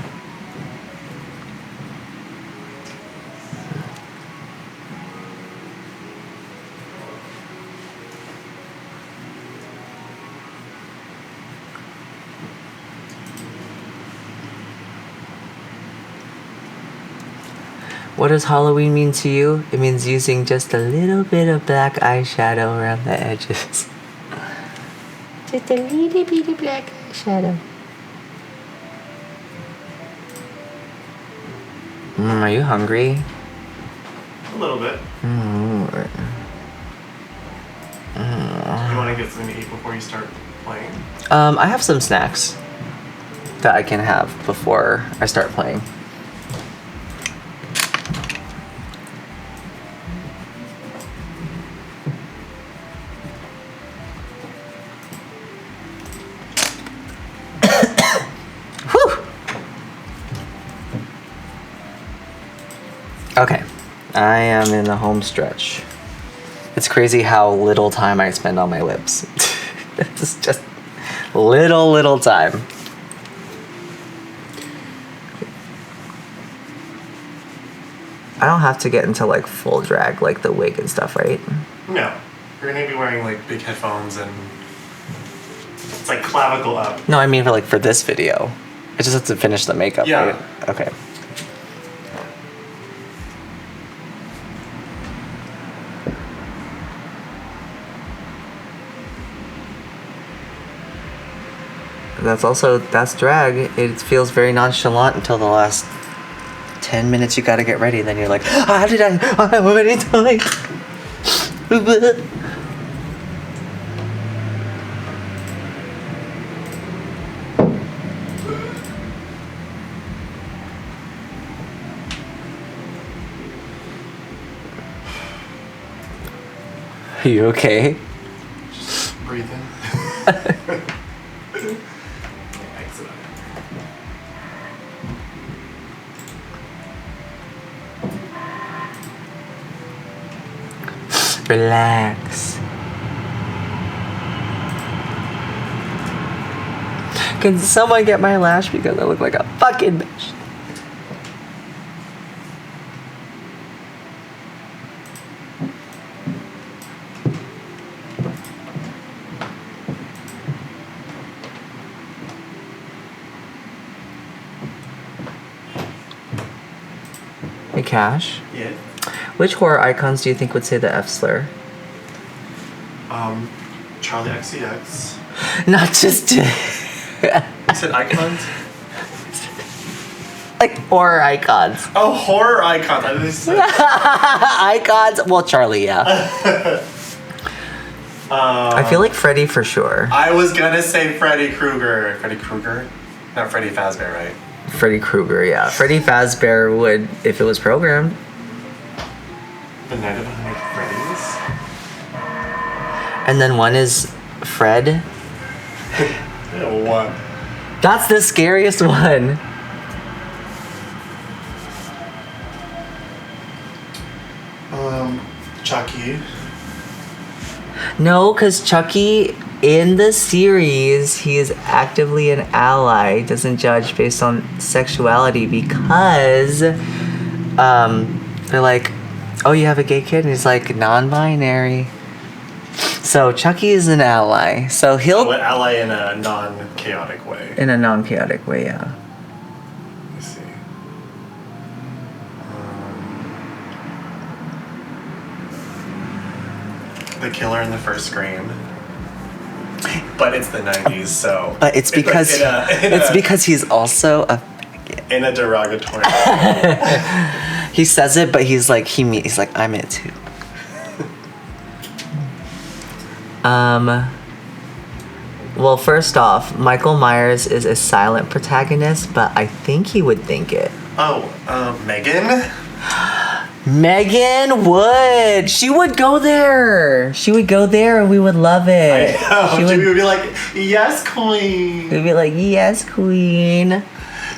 [SPEAKER 1] What does Halloween mean to you? It means using just a little bit of black eyeshadow around the edges. Just a little bit of black eyeshadow. Are you hungry?
[SPEAKER 2] A little bit. You want to get something to eat before you start playing?
[SPEAKER 1] I have some snacks that I can have before I start playing. Okay, I am in the home stretch. It's crazy how little time I spend on my lips. It's just little time. I don't have to get into like full drag, like the wig and stuff, right?
[SPEAKER 2] No. You're gonna be wearing like big headphones and it's like clavicle up.
[SPEAKER 1] No, I mean for this video. I just have to finish the makeup,
[SPEAKER 2] Yeah.
[SPEAKER 1] right? Okay. That's drag. It feels very nonchalant until the last 10 minutes you gotta get ready. Then you're like, how did I already die? Are you okay?
[SPEAKER 2] Just breathe in. Exit out.
[SPEAKER 1] Relax. Can someone get my lash because I look like a fucking bitch? Hey Cash,
[SPEAKER 2] Yeah.
[SPEAKER 1] which horror icons do you think would say the F slur?
[SPEAKER 2] Charlie XCX.
[SPEAKER 1] Not just
[SPEAKER 2] You said icons?
[SPEAKER 1] like horror icons.
[SPEAKER 2] Oh, horror icons. I didn't say.
[SPEAKER 1] Icons? Well, Charlie, yeah. I feel like Freddy for sure.
[SPEAKER 2] I was gonna say Freddy Krueger. Freddy Krueger? Not Freddy Fazbear, right?
[SPEAKER 1] Freddy Krueger, yeah. Freddy Fazbear would, if it was programmed.
[SPEAKER 2] The Night of 100 Freddy's?
[SPEAKER 1] And then one is Fred.
[SPEAKER 2] Yeah, what?
[SPEAKER 1] That's the scariest one.
[SPEAKER 2] Chucky.
[SPEAKER 1] No, because Chucky in the series, he is actively an ally, doesn't judge based on sexuality because they're like, oh, you have a gay kid? And he's like, non-binary. So Chucky is an ally. So he'll...
[SPEAKER 2] Ally in a non-chaotic way.
[SPEAKER 1] In a non-chaotic way, yeah.
[SPEAKER 2] Let's see. The killer in the first Scream. But it's the 90s, so...
[SPEAKER 1] But it's because because he's also a...
[SPEAKER 2] In a derogatory
[SPEAKER 1] He says it, but he's like, he's like, I'm it too. Well, first off, Michael Myers is a silent protagonist, but I think he would think it.
[SPEAKER 2] Oh, Megan?
[SPEAKER 1] Megan would. She would go there. She would go there and we would love it.
[SPEAKER 2] I know. We would be like, yes, queen.
[SPEAKER 1] We'd be like, yes, queen.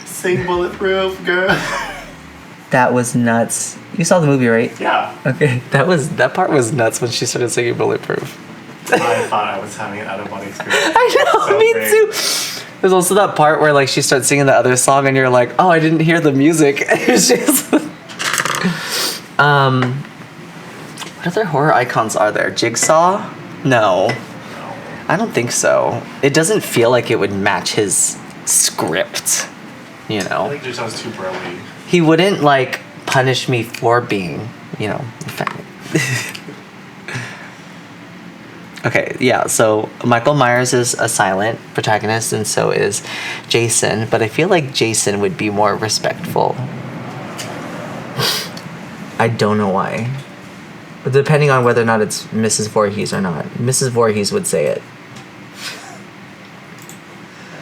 [SPEAKER 2] Sing Bulletproof, girl.
[SPEAKER 1] That was nuts. You saw the movie, right?
[SPEAKER 2] Yeah.
[SPEAKER 1] Okay, that part was nuts when she started singing Bulletproof.
[SPEAKER 2] I thought I was having an out-of-body experience.
[SPEAKER 1] I know,
[SPEAKER 2] So
[SPEAKER 1] me
[SPEAKER 2] great.
[SPEAKER 1] too. There's also that part where like she starts singing the other song and you're like, oh, I didn't hear the music. It's just... What other horror icons are there? Jigsaw? No. I don't think so. It doesn't feel like it would match his script, you
[SPEAKER 2] I
[SPEAKER 1] know?
[SPEAKER 2] think just sounds too burly.
[SPEAKER 1] He wouldn't like punish me for being, you know, effective. Okay, yeah, so Michael Myers is a silent protagonist and so is Jason, but I feel like Jason would be more respectful. I don't know why. But depending on whether or not it's Mrs. Voorhees or not. Mrs. Voorhees would say it.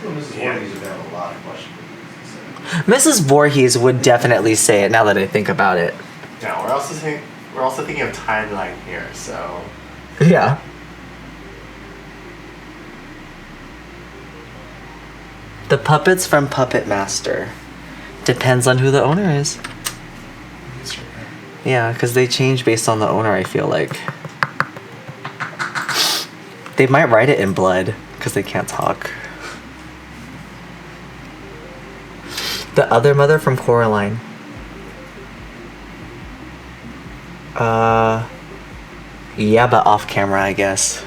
[SPEAKER 3] Mrs. Voorhees would have a lot of questions.
[SPEAKER 1] Mrs. Voorhees would definitely say it now that I think about it.
[SPEAKER 2] Yeah, we're also thinking of timeline here, so
[SPEAKER 1] Yeah. The puppets from Puppet Master. Depends on who the owner is. Yeah, because they change based on the owner, I feel like. They might write it in blood, because they can't talk. The other mother from Coraline. Yeah, but off camera, I guess.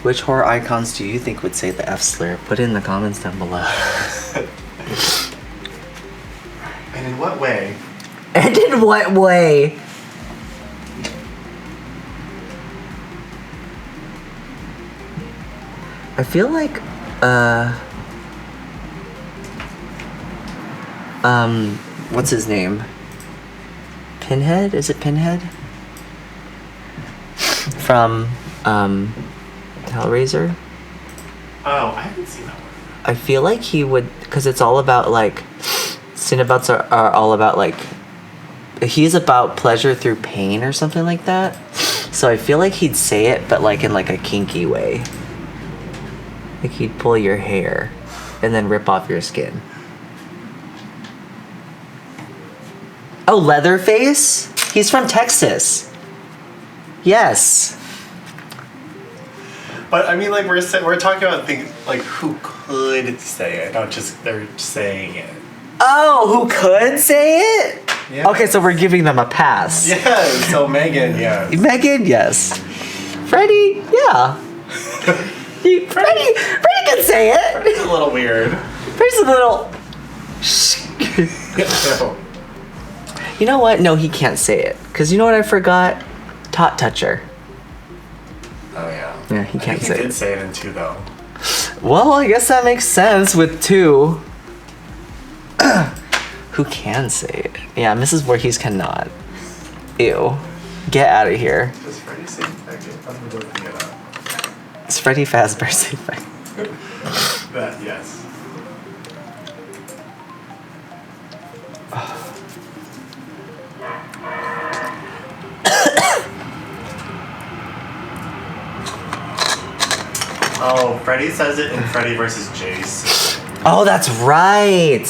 [SPEAKER 1] Which horror icons do you think would say the F slur? Put it in the comments down below.
[SPEAKER 2] And in what way?
[SPEAKER 1] And in what way? I feel like, what's his name? Pinhead? Is it Pinhead? From, Hellraiser?
[SPEAKER 2] Oh, I haven't seen that one.
[SPEAKER 1] I feel like he would, because it's all about, like, Cenobites are all about, like, he's about pleasure through pain or something like that. So I feel like he'd say it, but, like, in, like, a kinky way. Like, he'd pull your hair and then rip off your skin. Oh, Leatherface? He's from Texas. Yes.
[SPEAKER 2] But I mean, like we're talking about things like who could say it, not just they're saying it.
[SPEAKER 1] Oh, who could say it?
[SPEAKER 2] Yeah.
[SPEAKER 1] Okay, so we're giving them a pass.
[SPEAKER 2] Yeah. So Megan, yeah.
[SPEAKER 1] Megan, yes. Freddie, yeah. Freddie can say it.
[SPEAKER 2] It's a little weird.
[SPEAKER 1] Freddie's a little...
[SPEAKER 2] No.
[SPEAKER 1] You know what? No, he can't say it. Because you know what I forgot? Tot Toucher.
[SPEAKER 2] Oh yeah.
[SPEAKER 1] Yeah, he can't say
[SPEAKER 2] He
[SPEAKER 1] it.
[SPEAKER 2] did say it in 2 though.
[SPEAKER 1] Well, I guess that makes sense with 2. Who can say it? Yeah, Mrs. Voorhees cannot. Ew. Get out of here.
[SPEAKER 2] Does Freddie say it? I'm looking it up.
[SPEAKER 1] It's Freddy Fazbear say
[SPEAKER 2] That, yes. Oh, Freddy says it in Freddy vs. Jace.
[SPEAKER 1] Oh, that's right.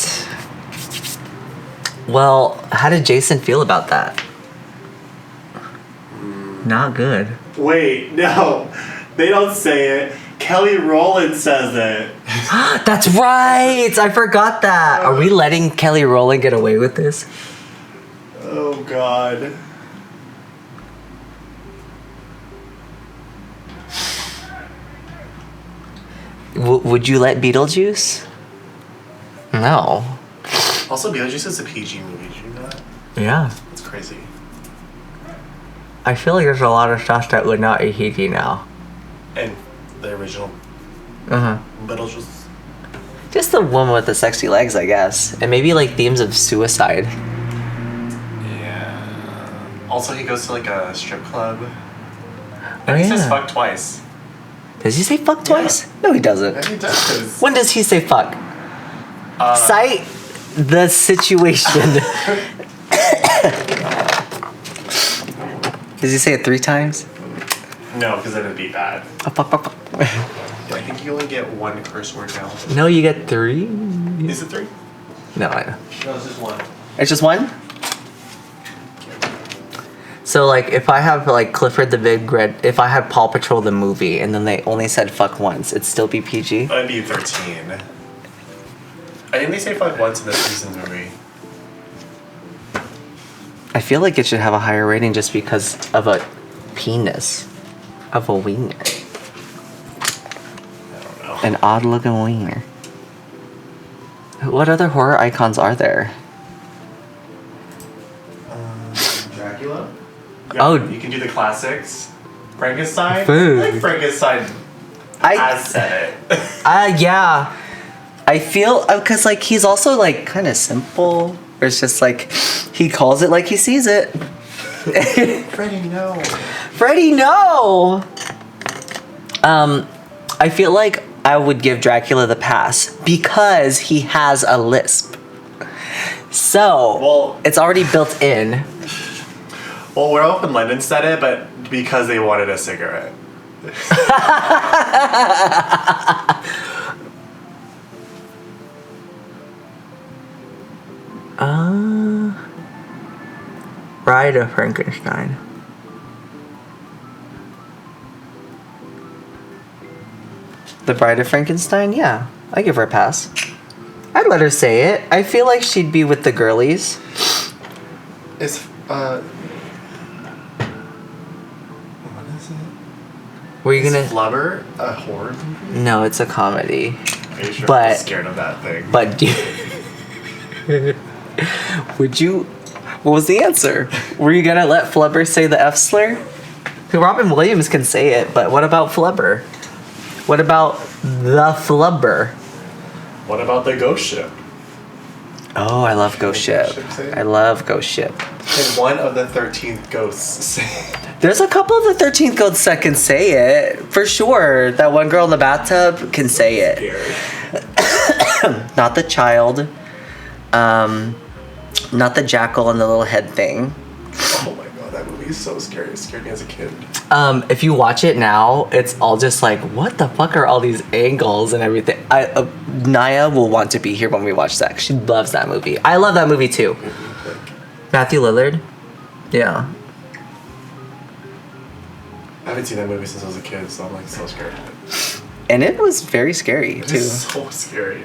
[SPEAKER 1] Well, how did Jason feel about that? Not good.
[SPEAKER 2] Wait, no. They don't say it. Kelly Rowland says it.
[SPEAKER 1] That's right. I forgot that. Are we letting Kelly Rowland get away with this?
[SPEAKER 2] Oh, God.
[SPEAKER 1] Would you let Beetlejuice? No.
[SPEAKER 2] Also, Beetlejuice is a PG movie. Did you know that?
[SPEAKER 1] Yeah.
[SPEAKER 2] It's crazy.
[SPEAKER 1] I feel like there's a lot of stuff that would not be PG now.
[SPEAKER 2] And the original
[SPEAKER 1] Uh-huh.
[SPEAKER 2] Beetlejuice.
[SPEAKER 1] Just the woman with the sexy legs, I guess. And maybe like themes of suicide.
[SPEAKER 2] Yeah. Also, he goes to like a strip club.
[SPEAKER 1] Oh,
[SPEAKER 2] And he
[SPEAKER 1] yeah.
[SPEAKER 2] says fuck twice.
[SPEAKER 1] Does he say fuck twice? No, he doesn't.
[SPEAKER 2] And he does.
[SPEAKER 1] When does he say fuck? Cite the situation. Does he say it 3 times?
[SPEAKER 2] No, because then it'd be bad.
[SPEAKER 1] Oh, fuck, fuck, fuck.
[SPEAKER 2] I think you only get 1 curse word now.
[SPEAKER 1] No, you get 3.
[SPEAKER 2] Is it 3?
[SPEAKER 1] No, I know.
[SPEAKER 3] No, it's just one.
[SPEAKER 1] It's just 1? So, like, if I have, like, Clifford the Big Red... If I had Paw Patrol the movie, and then they only said fuck once, it'd still be PG?
[SPEAKER 2] That'd be 13. I think they say fuck once in the Simpsons movie.
[SPEAKER 1] I feel like it should have a higher rating just because of a penis. Of a wiener.
[SPEAKER 2] I don't know.
[SPEAKER 1] An odd-looking wiener. What other horror icons are there?
[SPEAKER 3] Dracula?
[SPEAKER 2] Yeah,
[SPEAKER 1] Oh.
[SPEAKER 2] You can do the classics. Frankenstein?
[SPEAKER 1] Food.
[SPEAKER 2] I think Frankenstein has said it.
[SPEAKER 1] Yeah. I feel, because, like, he's also, like, kind of simple. Where it's just, like, he calls it like he sees it.
[SPEAKER 2] Freddie, no.
[SPEAKER 1] Freddie, no! I feel like I would give Dracula the pass because he has a lisp. So,
[SPEAKER 2] Well-
[SPEAKER 1] it's already built in.
[SPEAKER 2] Well, Werewolf in London said it, but because they wanted a cigarette.
[SPEAKER 1] Bride of Frankenstein. The Bride of Frankenstein? Yeah, I give her a pass. I'd let her say it. I feel like she'd be with the girlies.
[SPEAKER 2] Is, what is it?
[SPEAKER 1] Were you
[SPEAKER 2] Is
[SPEAKER 1] gonna?
[SPEAKER 2] Flubber a horror movie?
[SPEAKER 1] No, it's a comedy.
[SPEAKER 2] Are you sure?
[SPEAKER 1] But-
[SPEAKER 2] I'm scared of that thing.
[SPEAKER 1] But do would you? What was the answer? Were you gonna let Flubber say the F slur? Robin Williams can say it, but what about Flubber? What about the Flubber?
[SPEAKER 2] What about the ghost ship?
[SPEAKER 1] Oh, I love Ghost Ship.
[SPEAKER 2] Ghost Ship say it?
[SPEAKER 1] I love Ghost Ship.
[SPEAKER 2] Can one of the 13th ghosts say it?
[SPEAKER 1] There's a couple of the 13th ghosts that can say it for sure. That one girl in the bathtub can say it.
[SPEAKER 2] Scary.
[SPEAKER 1] Not the child. Not the jackal and the little head thing.
[SPEAKER 2] Oh my god, that movie is so scary. It scared me as a kid.
[SPEAKER 1] If you watch it now, it's all just like, what the fuck are all these angles and everything? Naya will want to be here when we watch that. 'Cause she loves that movie. I love that movie too. Matthew Lillard? Yeah.
[SPEAKER 2] I haven't seen that movie since I was a kid, so I'm like so scared of it.
[SPEAKER 1] And it was very scary
[SPEAKER 2] It
[SPEAKER 1] too.
[SPEAKER 2] is so scary.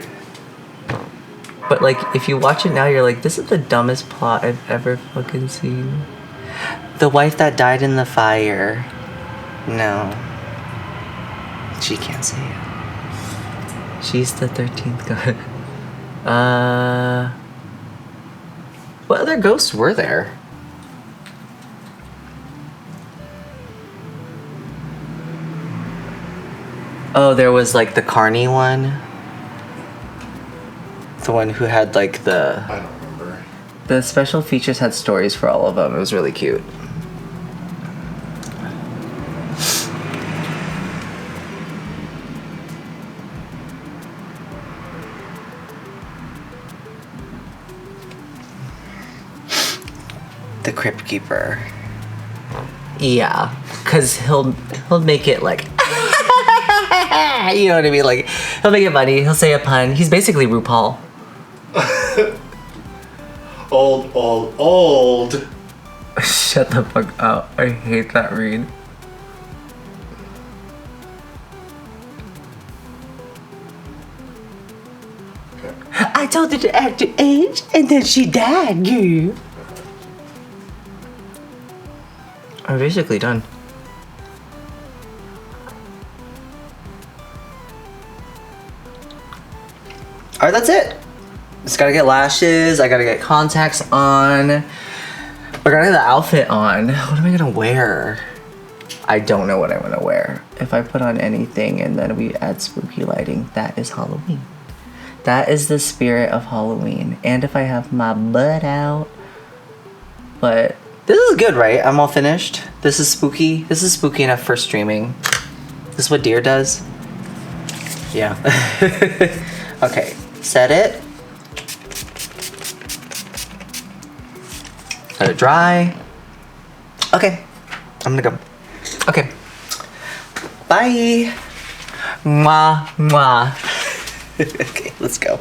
[SPEAKER 1] But like, if you watch it now, you're like, this is the dumbest plot I've ever fucking seen. The wife that died in the fire. No. She can't say it. She's the 13th ghost. What other ghosts were there? Oh, there was like the Carney one. The one who had like the
[SPEAKER 2] I don't remember.
[SPEAKER 1] the special features had stories for all of them. It was really cute. The Crypt Keeper. Yeah, cause he'll make it like you know what I mean? Like he'll make it funny. He'll say a pun. He's basically RuPaul.
[SPEAKER 2] Old.
[SPEAKER 1] Shut the fuck up. I hate that read.
[SPEAKER 2] Okay.
[SPEAKER 1] I told her to act her age, and then she died, girl. I'm basically done. Alright, that's it. Just gotta get lashes, I gotta get contacts on. I gotta get the outfit on. What am I gonna wear? I don't know what I'm gonna wear. If I put on anything and then we add spooky lighting, that is Halloween. That is the spirit of Halloween. And if I have my butt out. But this is good, right? I'm all finished. This is spooky. This is spooky enough for streaming. This is what deer does. Yeah. Okay. Set it. Let it dry. Okay. I'm gonna go. Okay. Bye. Mwah, mwah. Okay, let's go.